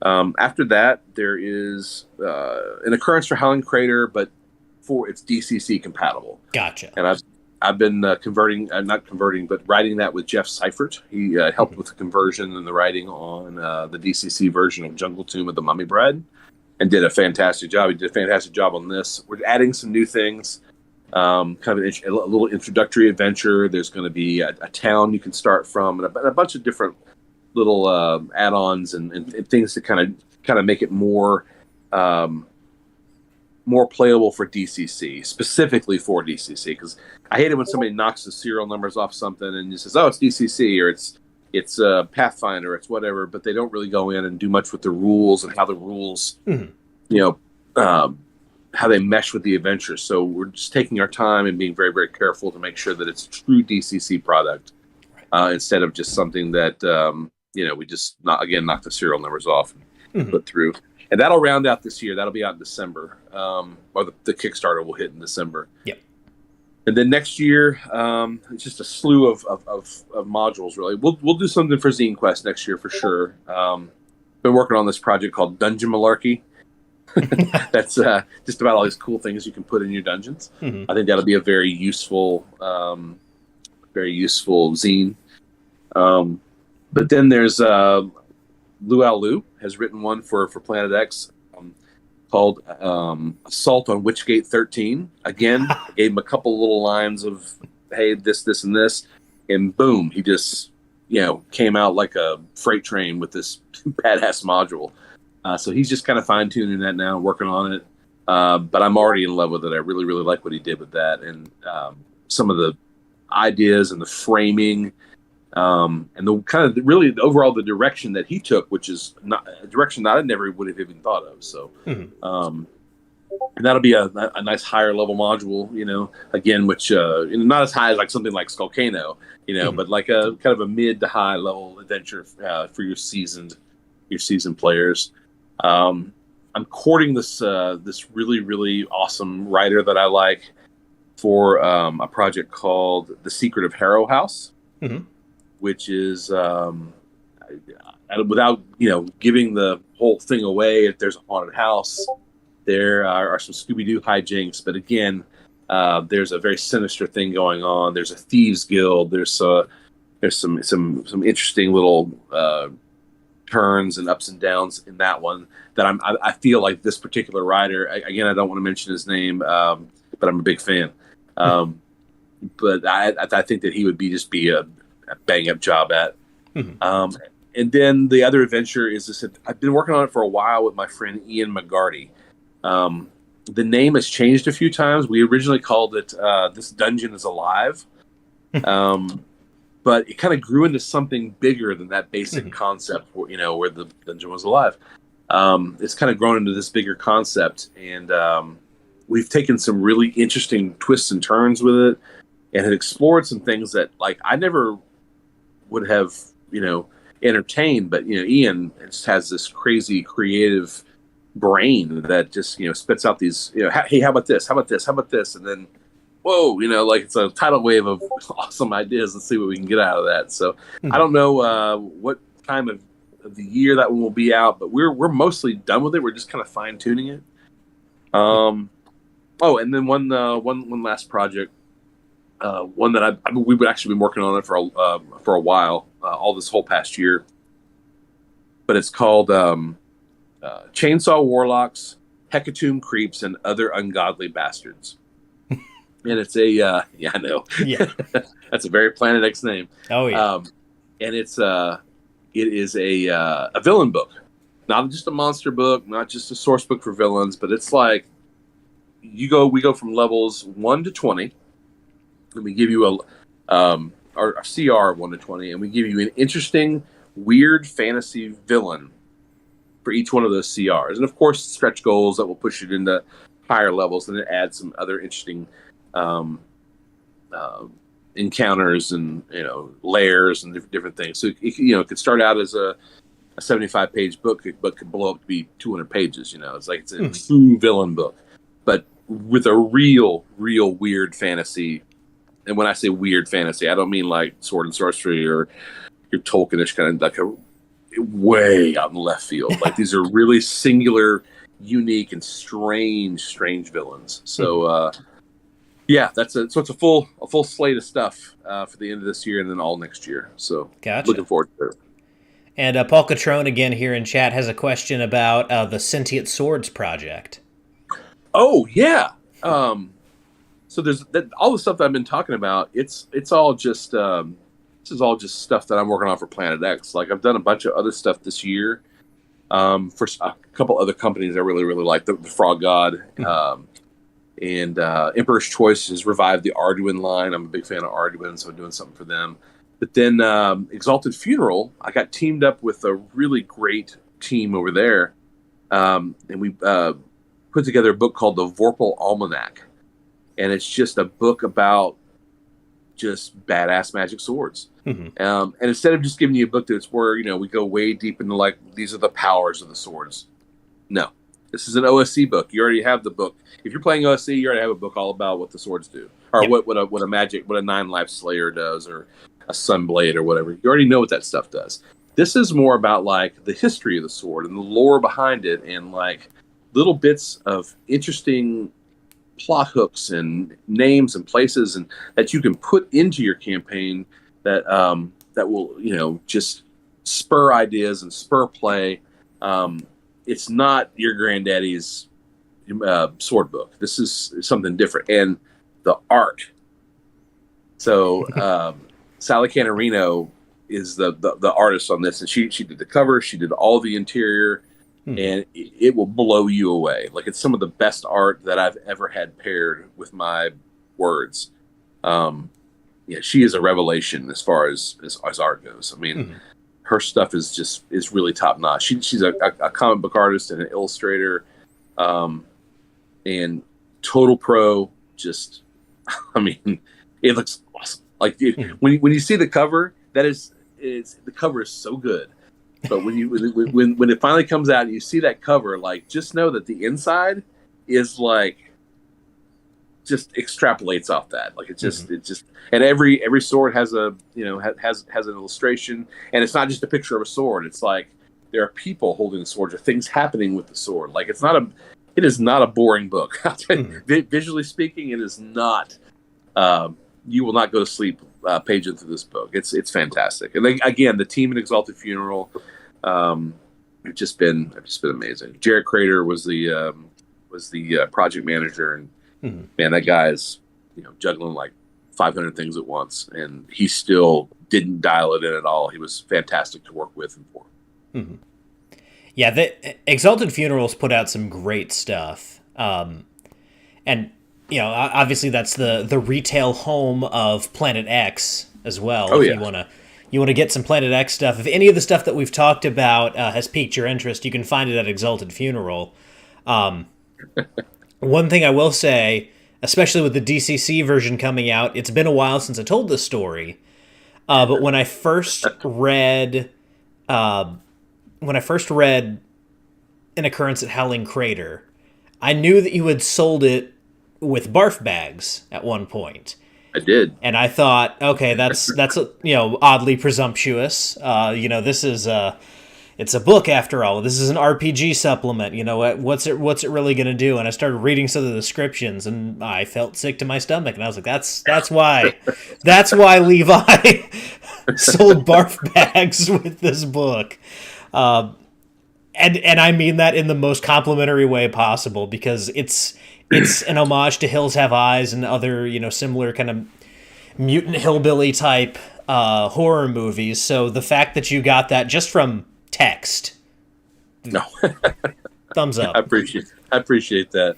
After that, there is an occurrence for Howling Crater, but it's DCC compatible. Gotcha. And I've been not converting, but writing that with Jeff Seifert. He helped with the conversion and the writing on the DCC version of Jungle Tomb of the Mummy Bride, and did a fantastic job. He did a fantastic job on this. We're adding some new things. Kind of a little introductory adventure. There's going to be a town you can start from, and a bunch of different little add-ons and things to kind of make it more playable for DCC, specifically for DCC. Because I hate it when somebody knocks the serial numbers off something and just says, "Oh, it's DCC," or it's Pathfinder, it's whatever, but they don't really go in and do much with the rules and how the rules, how they mesh with the adventure. So we're just taking our time and being very, very careful to make sure that it's a true DCC product, instead of just something that, we just knock the serial numbers off and put through. And that'll round out this year. That'll be out in December, or the Kickstarter will hit in December. Yep. And then next year, it's just a slew of modules, really. We'll do something for Zine Quest next year for sure. Been working on this project called Dungeon Malarkey. That's just about all these cool things you can put in your dungeons. I think that'll be a very useful zine. But then there's Luau Lu has written one for Planet X called Assault on Witchgate 13. Again, gave him a couple little lines of, hey, this, and this, and boom, he just came out like a freight train with this badass module. So he's just kind of fine-tuning that now, working on it. But I'm already in love with it. I really, really like what he did with that. And some of the ideas and the framing, and the kind of really overall the direction that he took, which is not a direction that I never would have even thought of. So, and that'll be a nice higher level module, again, which not as high as like something like Skullcano, but like a kind of a mid to high level adventure for your seasoned players. I'm courting this really, really awesome writer that I like for a project called The Secret of Harrow House, which is without giving the whole thing away. If there's a haunted house, there are some Scooby-Doo hijinks, but again, there's a very sinister thing going on. There's a thieves guild. There's some interesting little turns and ups and downs in that one that I feel like this particular writer, again, I don't want to mention his name, but I'm a big fan. But I think that he would be a bang up job at. And then the other adventure is this. I've been working on it for a while with my friend Ian McGarty. The name has changed a few times. We originally called it This Dungeon is Alive. But it kind of grew into something bigger than that basic concept, where the dungeon was alive. It's kind of grown into this bigger concept, and we've taken some really interesting twists and turns with it, and have explored some things that I never would have entertained. But Ian just has this crazy creative brain that just spits out these hey, how about this? How about this? How about this? And then whoa, it's a tidal wave of awesome ideas. Let's see what we can get out of that. So I don't know what time of the year that one will be out, but we're mostly done with it. We're just kind of fine tuning it. And then one last project, one that we've actually been working on it for a while, all this whole past year. But it's called Chainsaw Warlocks, Hecatomb Creeps, and Other Ungodly Bastards. And it's I know. Yeah. That's a very Planet X name. Oh, yeah. And it is a villain book. Not just a monster book, not just a source book for villains, but it's like we go from levels 1 to 20, and we give you our CR 1 to 20, and we give you an interesting, weird fantasy villain for each one of those CRs, and of course stretch goals that will push it into higher levels, and it adds some other interesting encounters and layers and different things. So it could start out as a 75-page book, but could blow up to be 200 pages. It's like it's a true villain book, but with a real weird fantasy. And when I say weird fantasy, I don't mean like sword and sorcery or your Tolkienish kind of like a way out in left field. Like these are really singular, unique, and strange villains. So yeah, it's a full slate of stuff for the end of this year and then all next year. So Gotcha. Looking forward to it. And Paul Catrone again here in chat has a question about the Sentient Swords project. Oh yeah. So there's all the stuff that I've been talking about. It's all just this is all just stuff that I'm working on for Planet X. Like I've done a bunch of other stuff this year for a couple other companies I really like. The Frog God and Emperor's Choice has revived the Arduin line. I'm a big fan of Arduin, so I'm doing something for them. But then Exalted Funeral, I got teamed up with a really great team over there, and we put together a book called the Vorpal Almanac, and it's just a book about just badass magic swords. And instead of just giving you a book that's where we go way deep into like these are the powers of the swords, no, this is an OSC book. You already have the book. If you're playing OSC, you already have a book all about what the swords do, or what a 9 life slayer does, or a sunblade or whatever. You already know what that stuff does. This is more about like the history of the sword and the lore behind it, and like little bits of interesting plot hooks and names and places and that you can put into your campaign that will just spur ideas and spur play. It's not your granddaddy's sword book. This is something different, and the art. So Sally Canarino is the artist on this, and she did the cover, she did all the interior, and it will blow you away. Like it's some of the best art that I've ever had paired with my words. She is a revelation as far as art goes. I mean, her stuff is really top notch. She's a comic book artist and an illustrator, and total pro. Just, I mean, it looks awesome. Like when you see the cover, the cover is so good. But when it finally comes out and you see that cover, like just know that the inside is like just extrapolates off that. Like it just and every sword has has an illustration, and it's not just a picture of a sword. It's like there are people holding the sword or things happening with the sword. Like it is not a boring book. Visually speaking, it is not. You will not go to sleep paging through this book. It's fantastic. And then, again, the team at Exalted Funeral have just been amazing. Jarrett Crater was the project manager, and man, that guy is juggling like 500 things at once, and he still didn't dial it in at all. He was fantastic to work with and for. Yeah, the Exalted Funerals put out some great stuff, and obviously that's the retail home of Planet X as well. Oh, if yeah. you want to get some Planet X stuff. If any of the stuff that we've talked about has piqued your interest, you can find it at Exalted Funeral. One thing I will say, especially with the DCC version coming out, it's been a while since I told this story, but when I first read An Occurrence at Howling Crater, I knew that you had sold it with barf bags at one point. I did, and I thought, okay, that's oddly presumptuous. This is it's a book after all. This is an RPG supplement. What's it really going to do? And I started reading some of the descriptions, and I felt sick to my stomach. And I was like, that's why Levi sold barf bags with this book. And I mean that in the most complimentary way possible, because it's an homage to Hills Have Eyes and other, similar kind of mutant hillbilly type horror movies. So the fact that you got that just from text, No, Thumbs up. I appreciate that.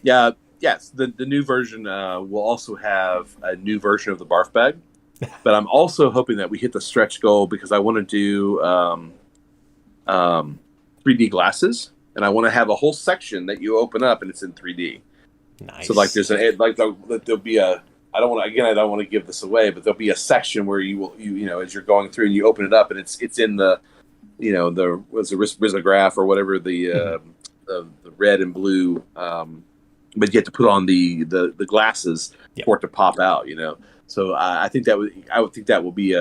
Yeah, yes. The new version will also have a new version of the barf bag, but I'm also hoping that we hit the stretch goal because I want to do 3D glasses, and I want to have a whole section that you open up and it's in 3D. Nice. So like there'll be a. I don't want to give this away, but there'll be a section where you as you're going through and you open it up and it's in the risograph or whatever the red and blue, but you have to put on the glasses for it to pop out. So I think that will be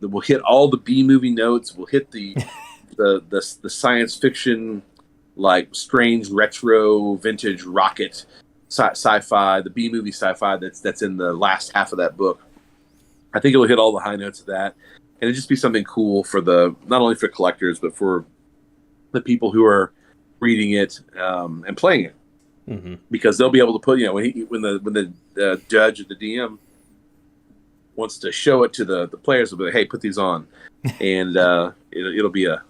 we'll hit all the B movie notes. We'll hit the science fiction, like strange retro vintage rocket sci-fi, the B movie sci-fi that's in the last half of that book. I think it'll hit all the high notes of that, and it'll just be something cool for not only for collectors but for the people who are reading it and playing it, because they'll be able to put when the judge or the DM wants to show it to the players, they'll be like, hey, put these on, and that'll be a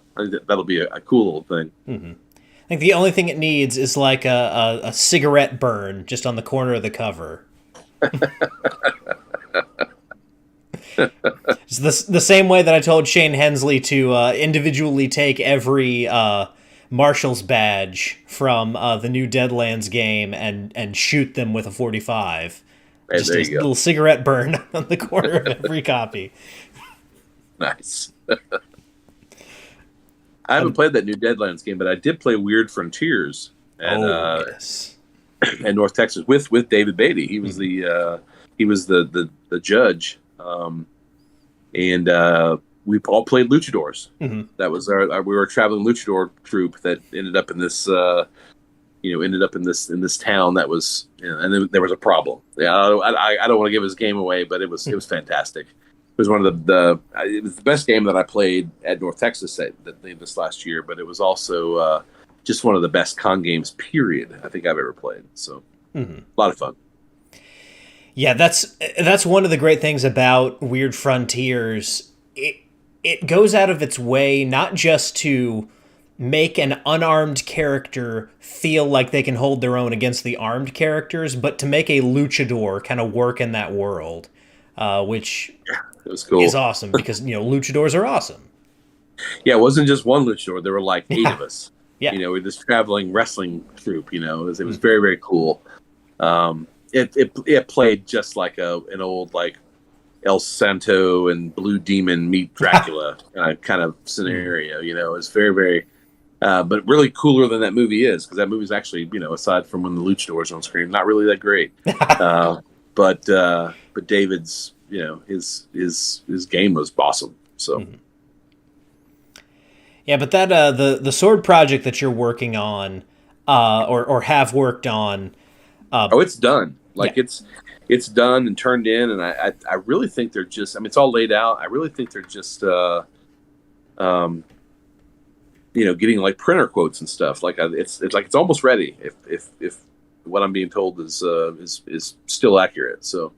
cool little thing. Mm-hmm. I think the only thing it needs is like a cigarette burn just on the corner of the cover. It's the same way that I told Shane Hensley to individually take every Marshal's badge from the new Deadlands game and shoot them with a 45. Hey, just there a you go. little cigarette burn on the corner of every copy. Nice. I haven't played that new Deadlands game, but I did play Weird Frontiers at North Texas with David Beatty. He was the judge, and we all played luchadors. Mm-hmm. That was we were a traveling luchador troupe that ended up in this in this town that was, and then there was a problem. Yeah, I don't want to give his game away, but it was fantastic. It was one of it was the best game that I played at North Texas this last year, but it was also just one of the best con games, period, I think I've ever played. So a lot of fun. Yeah, that's one of the great things about Weird Frontiers. It goes out of its way not just to make an unarmed character feel like they can hold their own against the armed characters, but to make a luchador kind of work in that world, which it was cool. Is awesome because luchadors are awesome. Yeah, it wasn't just one luchador. There were like 8 of us. Yeah, we're this traveling wrestling troupe. It was very, very cool. It played just like an old like El Santo and Blue Demon meet Dracula kind of scenario. It was very, very, but really cooler than that movie is, because that movie is actually, aside from when the luchadors on screen, not really that great. But David's, his game was awesome. So. Mm-hmm. Yeah, but that the sword project that you're working on, or have worked on. It's done. It's done and turned in, and I really think they're just. I mean, it's all laid out. I really think they're just, getting like printer quotes and stuff. Like it's almost ready. If what I'm being told is still accurate. So,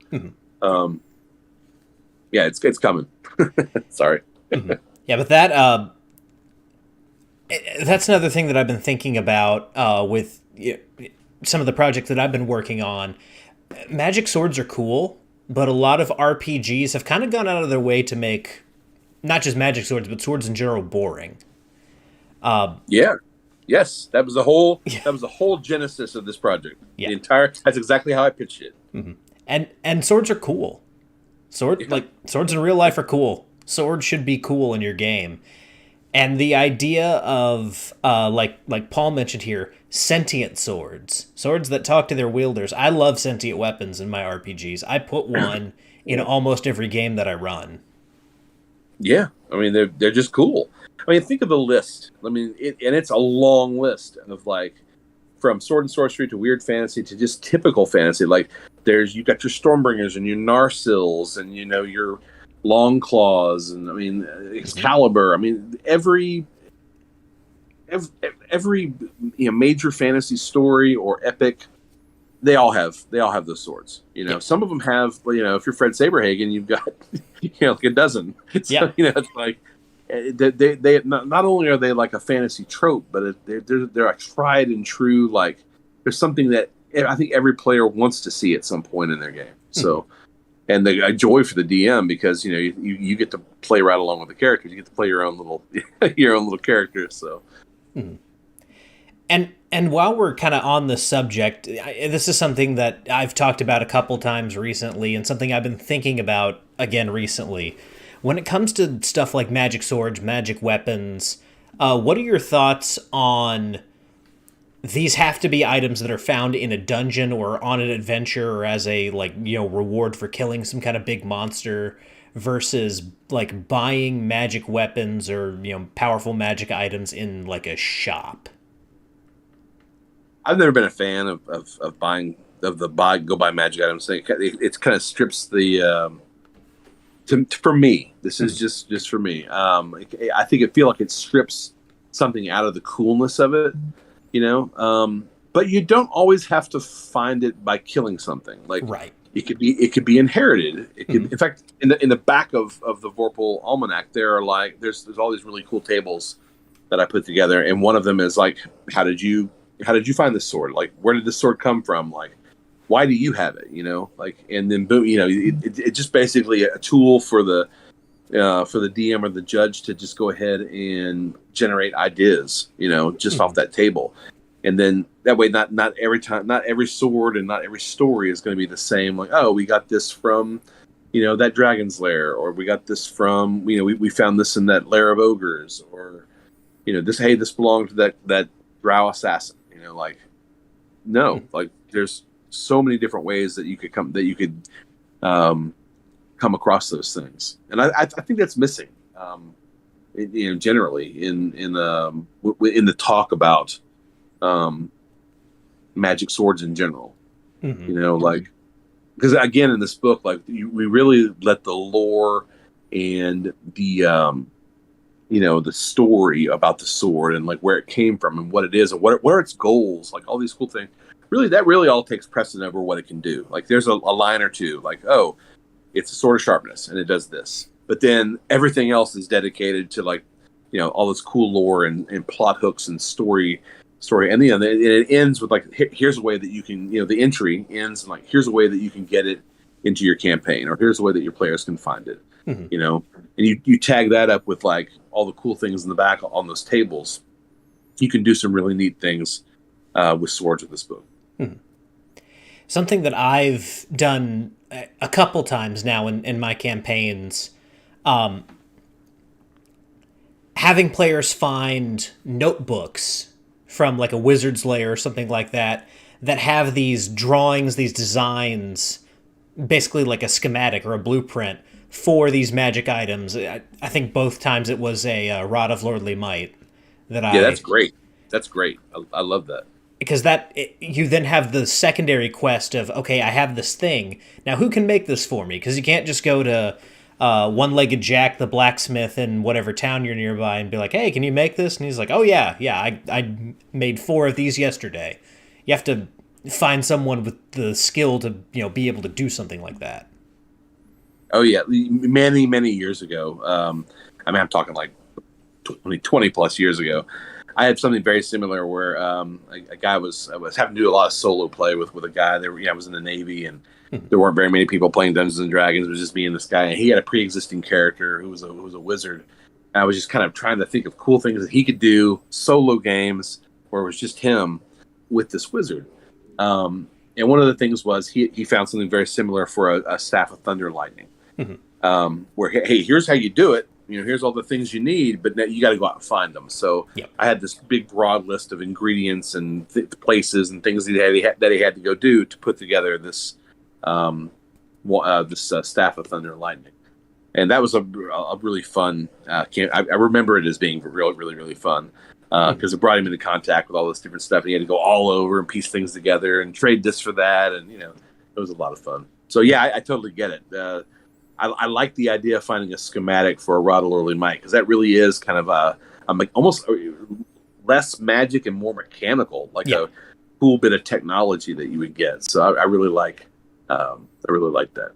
yeah, it's coming. Sorry. Mm-hmm. Yeah, but that. That's another thing that I've been thinking about with some of the projects that I've been working on. Magic swords are cool, but a lot of RPGs have kind of gone out of their way to make not just magic swords, but swords in general boring. Yes, that was the whole genesis of this project. Yeah. That's exactly how I pitched it. Mm-hmm. And swords are cool. Swords in real life are cool. Swords should be cool in your game. And the idea of, like Paul mentioned here, sentient swords that talk to their wielders. I love sentient weapons in my RPGs. I put one in almost every game that I run. Yeah, I mean they're just cool. I mean, think of the list. I mean, it's a long list of like from sword and sorcery to weird fantasy to just typical fantasy. Like you got your Stormbringers and your Narsills and your Long Claws, and I mean Excalibur. I mean every major fantasy story or epic, they all have those swords. Some of them have. If you're Fred Saberhagen, you've got like a dozen. It's like, they not only are they like a fantasy trope, but they're a tried and true, like there's something that I think every player wants to see at some point in their game. So, and a joy for the DM, because you get to play right along with the characters. You get to play your own little character. So, and while we're kind of on the subject, this is something that I've talked about a couple times recently, and something I've been thinking about again recently. When it comes to stuff like magic swords, magic weapons, what are your thoughts on these have to be items that are found in a dungeon or on an adventure or as a reward for killing some kind of big monster, versus like buying magic weapons or powerful magic items in like a shop? I've never been a fan of buying go buy magic items thing. It kind of strips the for me. This is just for me. I think it feel like it strips something out of the coolness of it. But you don't always have to find it by killing something. Like, right. It could be inherited. It could, in fact, in the back of the Vorpal Almanac, there are there's all these really cool tables that I put together, and one of them is like, how did you find this sword? Like, where did this sword come from? Like, why do you have it? And then boom, it's just basically a tool for the DM or the judge to just go ahead and generate ideas, just off that table. And then that way, not every sword and not every story is going to be the same. Like, oh, we got this from, that dragon's lair, or we got this from, we found this in that lair of ogres, or, this belonged to that drow assassin. No, like there's so many different ways that you could come across those things, and I think that's missing, generally in the talk about magic swords in general. Because again, in this book, we really let the lore and the the story about the sword and like where it came from and what it is and what are its goals, like all these cool things. That really all takes precedent over what it can do. Like there's a line or two, like, oh, it's a sword of sharpness and it does this. But then everything else is dedicated to all this cool lore and plot hooks and story. And it ends with here's a way that you can, the entry ends and here's a way that you can get it into your campaign, or here's a way that your players can find it. And you tag that up with all the cool things in the back on those tables. You can do some really neat things with swords with this book. Something that I've done a couple times now in my campaigns, having players find notebooks from like a wizard's lair or something like that have these drawings, these designs, basically like a schematic or a blueprint for these magic items. I think both times it was a Rod of Lordly Might that's great. That's great. I love that. Because you then have the secondary quest of, okay, I have this thing. Now, who can make this for me? Because you can't just go to One-Legged Jack, the blacksmith in whatever town you're nearby, and be like, hey, can you make this? And he's like, oh, yeah, I made 4 of these yesterday. You have to find someone with the skill to be able to do something like that. Oh, yeah. Many, many years ago. I'm talking 20 plus years ago. I had something very similar where a guy I was having to do a lot of solo play with a guy. I was in the Navy, and there weren't very many people playing Dungeons and Dragons. It was just me and this guy, and he had a pre-existing character who was a wizard. And I was just kind of trying to think of cool things that he could do, solo games where it was just him with this wizard. And one of the things was he found something very similar for a staff of thunder and lightning, where, hey, here's how you do it. Here's all the things you need, but now you got to go out and find them. So I had this big, broad list of ingredients and places and things that he had to go do to put together this staff of thunder and lightning. And that was a really fun camp. I remember it as being really, really, really fun because it brought him into contact with all this different stuff. And he had to go all over and piece things together and trade this for that. And, it was a lot of fun. So, yeah, I totally get it. I like the idea of finding a schematic for a Rod of Lordly Might, because that really is kind of almost less magic and more mechanical, a cool bit of technology that you would get. So I really like that.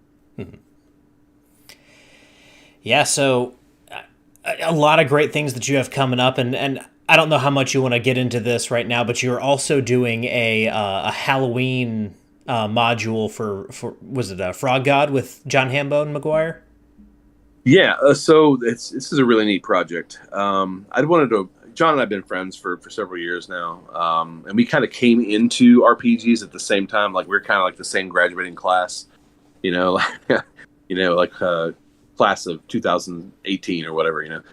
Yeah. So a lot of great things that you have coming up, and I don't know how much you want to get into this right now, but you're also doing a Halloween module for was it a Frog God with John Hambone McGuire? Yeah, so this is a really neat project. I wanted to. John and I've been friends for several years now, and we kind of came into RPGs at the same time. Like we're kind of like the same graduating class, you know, like, class of 2018 or whatever.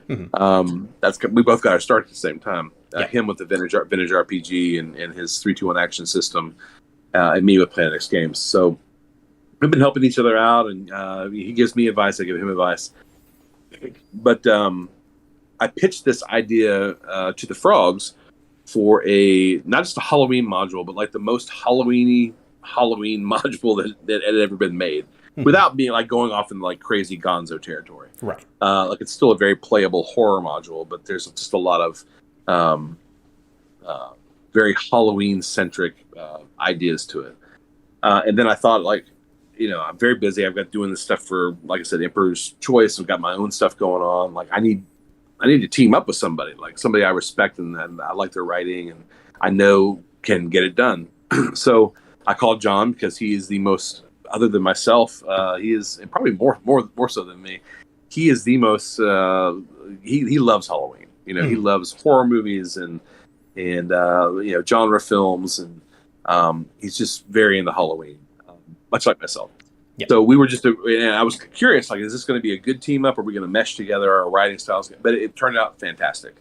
That's we both got our start at the same time. Him with the vintage RPG and his 3-2-1 action system, and me with Planet X Games. So we've been helping each other out, and he gives me advice, I give him advice. But I pitched this idea to the Frogs for not just a Halloween module, but like the most Halloween module that had ever been made, without being like going off in like crazy Gonzo territory. Right. Like it's still a very playable horror module, but there's just a lot of very Halloween centric ideas to it. And then I thought, like, I'm very busy. I've got doing this stuff for, like I said, Emperor's Choice. I've got my own stuff going on. Like I need to team up with somebody, like somebody I respect and I like their writing and I know can get it done. So I called John because he is the most, other than myself, he is, and probably more so than me, he is the most, he loves Halloween. He loves horror movies and genre films, and he's just very into Halloween, much like myself. Yep. So we were and I was curious, like, is this going to be a good team up? Are we going to mesh together our writing styles? But it turned out fantastic.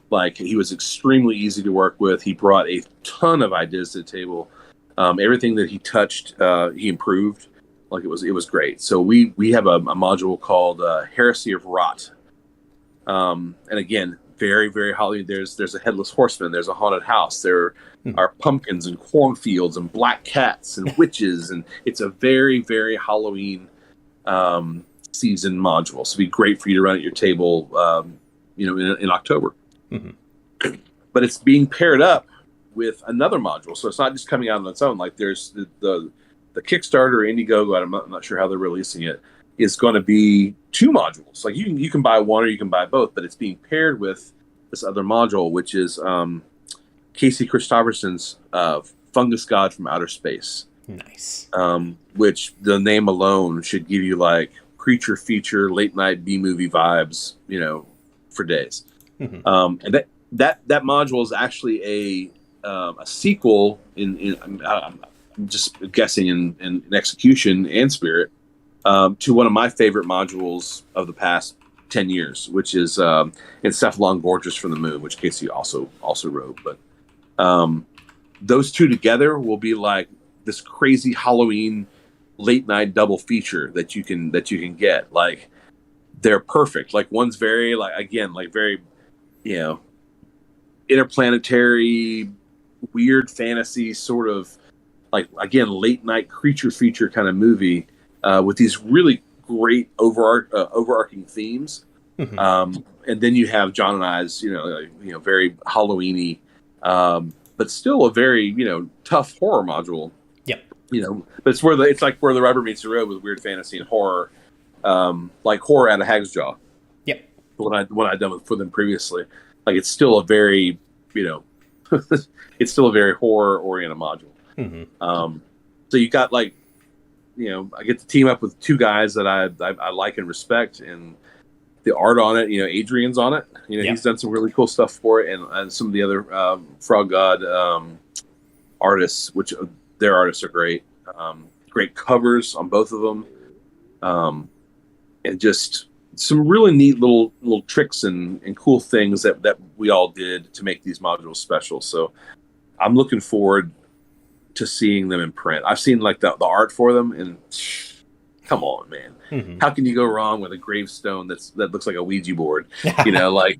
Like, he was extremely easy to work with. He brought a ton of ideas to the table. Everything that he touched, he improved. Like, it was great. So we have a module called Heresy of Rot. And again, very, very Halloween. There's a headless horseman. There's a haunted house. There are pumpkins and cornfields and black cats and witches, and it's a very, very Halloween season module. So it'd be great for you to run at your table, in October. Mm-hmm. But it's being paired up with another module, so it's not just coming out on its own. Like there's the Kickstarter or Indiegogo. I'm not sure how they're releasing it. Is going to be 2 modules. Like you can buy one or you can buy both, but it's being paired with this other module, which is Casey Christopherson's Fungus God from Outer Space. Nice. Which the name alone should give you like creature feature, late night B-movie vibes, for days. Mm-hmm. And that module is actually a sequel I'm just guessing in execution and spirit. To one of my favorite modules of the past 10 years, which is Encephalon Gorgeous from the Moon, which Casey also wrote. But those two together will be like this crazy Halloween late night double feature that you can get. Like, they're perfect. Like, one's very very interplanetary, weird fantasy sort of, like, again, late night creature feature kind of movie. With these really great overarching themes, mm-hmm. And then you have John and I's, very Halloween-y, but still a very tough horror module. Yep. But it's like where the rubber meets the road with weird fantasy and horror, like horror out of Hag's Jaw. Yep. What I'd done for them previously, like it's still a very it's still a very horror-oriented module. Mm-hmm. So you got like. I get to team up with 2 guys that I like and respect, and the art on it, Adrian's on it. He's done some really cool stuff for it, and some of the other Frog God artists, which their artists are great. Great covers on both of them, and just some really neat little tricks and cool things that we all did to make these modules special. So I'm looking forward to seeing them in print. I've seen like the art for them, and come on, man, mm-hmm. How can you go wrong with a gravestone that looks like a Ouija board? Like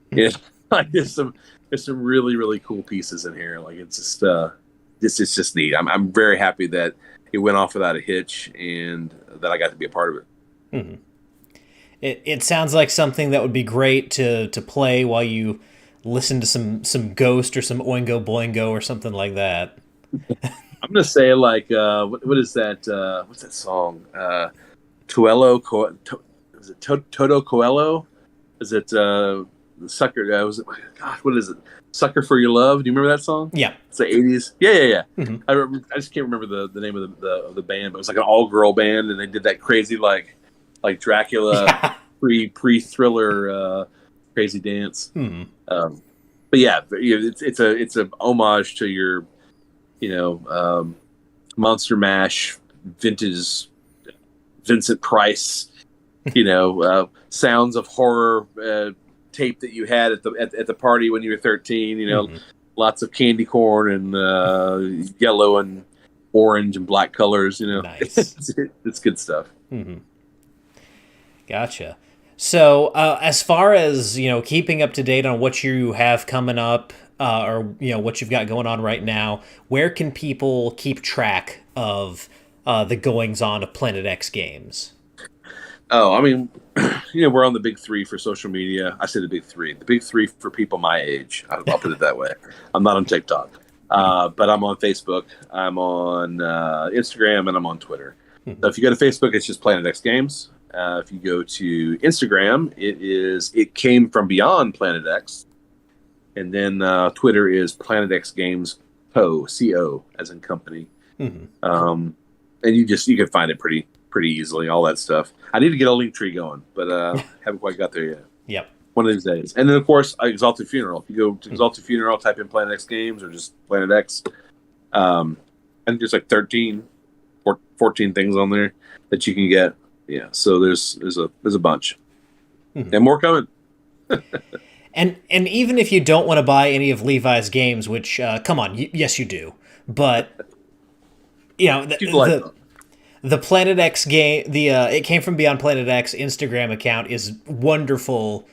there's some really, really cool pieces in here. Like it's just neat. I'm very happy that it went off without a hitch and that I got to be a part of it. Mm-hmm. It sounds like something that would be great to play while you listen to some Ghost or some Oingo Boingo or something like that. I'm gonna say like what is that? What's that song? Coelho? Is it Toto Coelho? Is it the Sucker? Was it? God, what is it? Sucker for Your Love. Do you remember that song? Yeah. It's the '80s. Yeah. Mm-hmm. I just can't remember the name of the band, but it was like an all girl band, and they did that crazy like Dracula pre Thriller crazy dance. Mm-hmm. But yeah, it's a homage to your Monster Mash vintage Vincent Price sounds of horror tape that you had at the party when you were 13. Mm-hmm. Lots of candy corn and yellow and orange and black colors. Nice. It's good stuff. Mm-hmm. Gotcha. So as far as keeping up to date on what you have coming up, or what you've got going on right now, where can people keep track of the goings on of Planet X Games? Oh, I mean, we're on the big three for social media. I say the big three. The big three for people my age. I'll put it that way. I'm not on TikTok, but I'm on Facebook. I'm on Instagram, and I'm on Twitter. So if you go to Facebook, it's just Planet X Games. If you go to Instagram, it came from beyond Planet X. And then Twitter is Planet X Games Co. Co. as in company. Mm-hmm. And you can find it pretty easily, all that stuff. I need to get a link tree going, but haven't quite got there yet. Yep. One of these days. And then, of course, Exalted Funeral. If you go to Exalted Funeral, type in Planet X Games or just Planet X. I think there's like 13, 14 things on there that you can get. Yeah, so there's a bunch. Mm-hmm. And more coming. And even if you don't want to buy any of Levi's games, which, come on, yes you do, but, the Planet X game, It Came From Beyond Planet X Instagram account is wonderful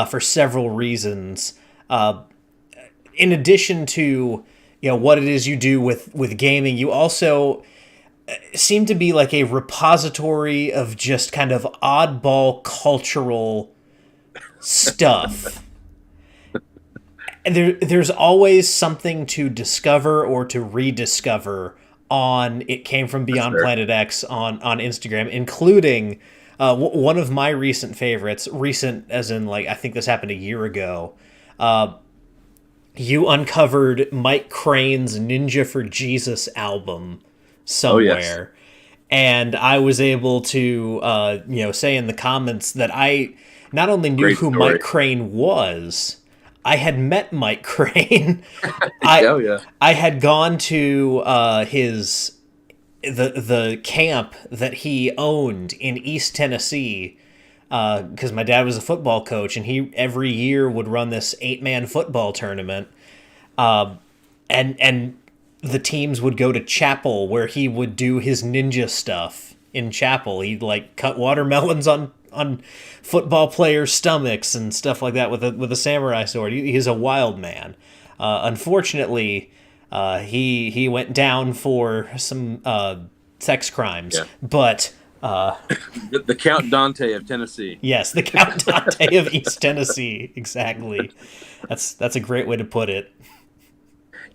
for several reasons. In addition to, what it is you do with gaming, you also seem to be like a repository of just kind of oddball cultural stuff. There's always something to discover or to rediscover on It Came From Beyond Planet X on Instagram, including one of my recent favorites, recent as in like, I think this happened a year ago. You uncovered Mike Crane's Ninja for Jesus album somewhere. Oh, yes. And I was able to, say in the comments that I not only knew who Mike Crane was, I had met Mike Crane. I had gone to the camp that he owned in East Tennessee, because my dad was a football coach, and he every year would run this 8-man football tournament, and the teams would go to chapel where he would do his ninja stuff in chapel. He'd like cut watermelons on football players' stomachs and stuff like that with a samurai sword. He's a wild man. Unfortunately, he went down for some sex crimes. Yeah. But the Count Dante of Tennessee. Yes, the Count Dante of East Tennessee. Exactly. That's a great way to put it.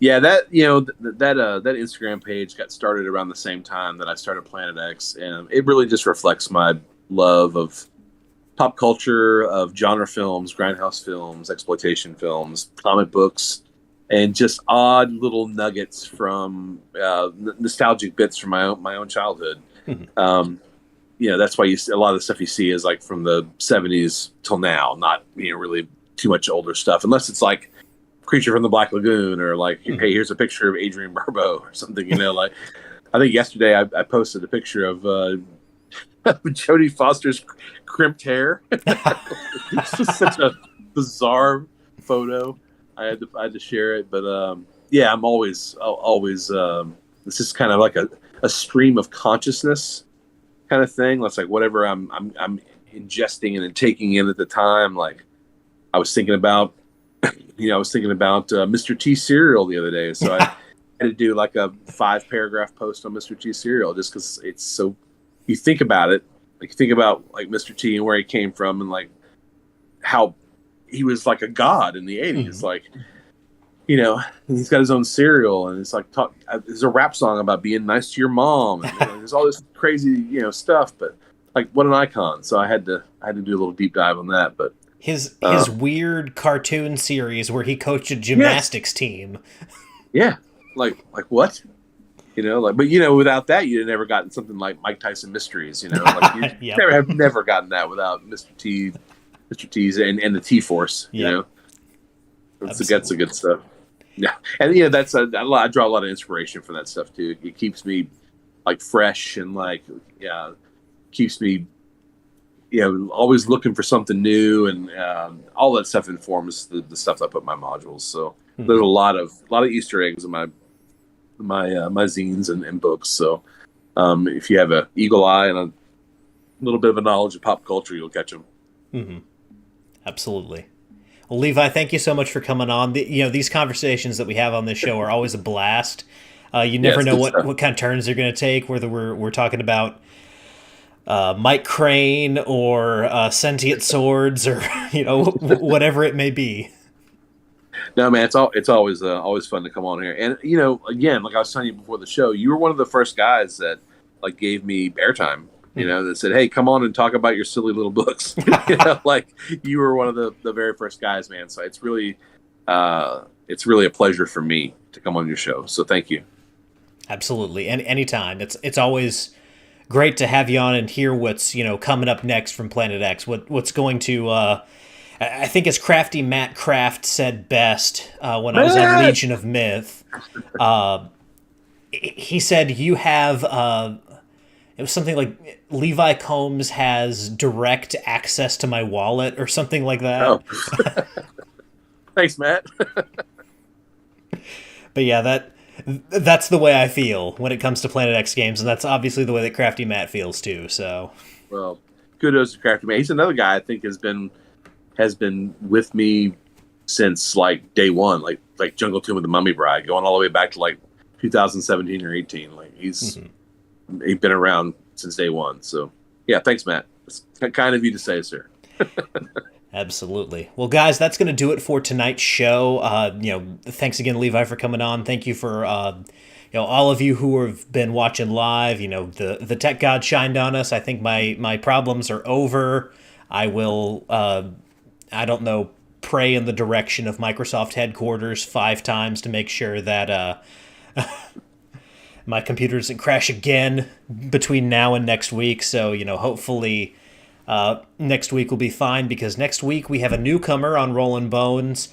Yeah, that Instagram page got started around the same time that I started Planet X, and it really just reflects my love of pop culture, of genre films, grindhouse films, exploitation films, comic books, and just odd little nuggets from nostalgic bits from my own childhood. Mm-hmm. That's why a lot of the stuff you see is like from the 70s till now, not really too much older stuff, unless it's like Creature from the Black Lagoon or like, mm-hmm. Hey, here's a picture of Adrian Barbeau or something. Like I think yesterday I posted a picture of Jodie Foster's crimped hair. It's just such a bizarre photo. I had to share it, but I'm always this is kind of like a stream of consciousness kind of thing. That's like whatever I'm ingesting and taking in at the time. Like I was thinking about Mr. T cereal the other day, so I had to do like a 5-paragraph post on Mr. T cereal just because it's so. You think about it, like you think about like Mr. T and where he came from, and like how he was like a god in the 80s. Mm-hmm. Like, and he's got his own cereal, and it's like there's a rap song about being nice to your mom, and there's all this crazy stuff. But like, what an icon! So I had to do a little deep dive on that. But his weird cartoon series where he coached a Yes. gymnastics team. Yeah. Like what? But without that, you'd have never gotten something like Mike Tyson Mysteries. Like you Yep. never gotten that without Mr. T's and the T Force. Yep. That's the good stuff. Yeah, and that's I draw a lot of inspiration from that stuff too. It keeps me like fresh and like keeps me always looking for something new, and all that stuff informs the stuff I put in my modules. So there's a lot of Easter eggs in my zines and books. So if you have a eagle eye and a little bit of a knowledge of pop culture, you'll catch them. Mm-hmm. Absolutely. Well, Levi, thank you so much for coming on. These conversations that we have on this show are always a blast. You never know what kind of turns they're going to take, whether we're talking about Mike Crane or sentient swords or whatever it may be. No, man, it's always fun to come on here. And again, like I was telling you before the show, you were one of the first guys that like gave me airtime. That said, "Hey, come on and talk about your silly little books." Like you were one of the very first guys, man. So it's really a pleasure for me to come on your show. So thank you. Absolutely, and anytime. It's always great to have you on and hear what's coming up next from Planet X. What's going to I think as Crafty Matt Kraft said best when I was on Legion of Myth. He said you have. It was something like Levi Combs has direct access to my wallet or something like that. Oh. Thanks, Matt. But yeah, that's the way I feel when it comes to Planet X games, and that's obviously the way that Crafty Matt feels too. So, well, kudos to Crafty Matt. He's another guy I think has been with me since like day one, like Jungle Tomb with the Mummy Bride, going all the way back to like 2017 or 18. Like he's been around since day one. So yeah, thanks, Matt. It's kind of you to say, sir. Absolutely. Well, guys, that's going to do it for tonight's show. Thanks again, Levi, for coming on. Thank you for all of you who have been watching live. The tech god shined on us. I think my problems are over. I will I don't know, pray in the direction of Microsoft headquarters 5 times to make sure that my computer doesn't crash again between now and next week. So, hopefully next week will be fine, because next week we have a newcomer on Rollin' Bones,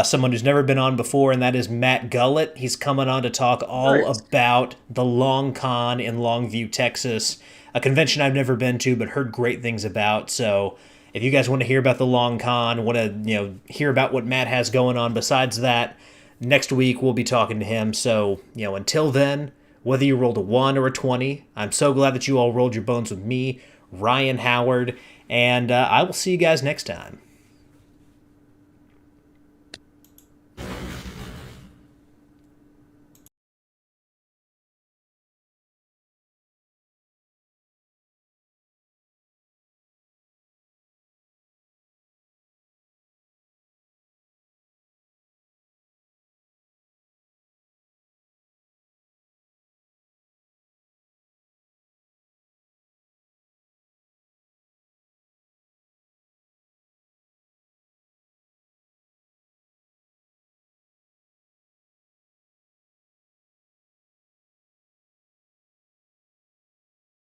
someone who's never been on before, and that is Matt Gullett. He's coming on to talk all about the Long Con in Longview, Texas, a convention I've never been to but heard great things about. So if you guys want to hear about the Long Con, want to hear about what Matt has going on besides that, next week we'll be talking to him. So until then, whether you rolled a 1 or a 20, I'm so glad that you all rolled your bones with me, Ryan Howard, and I will see you guys next time.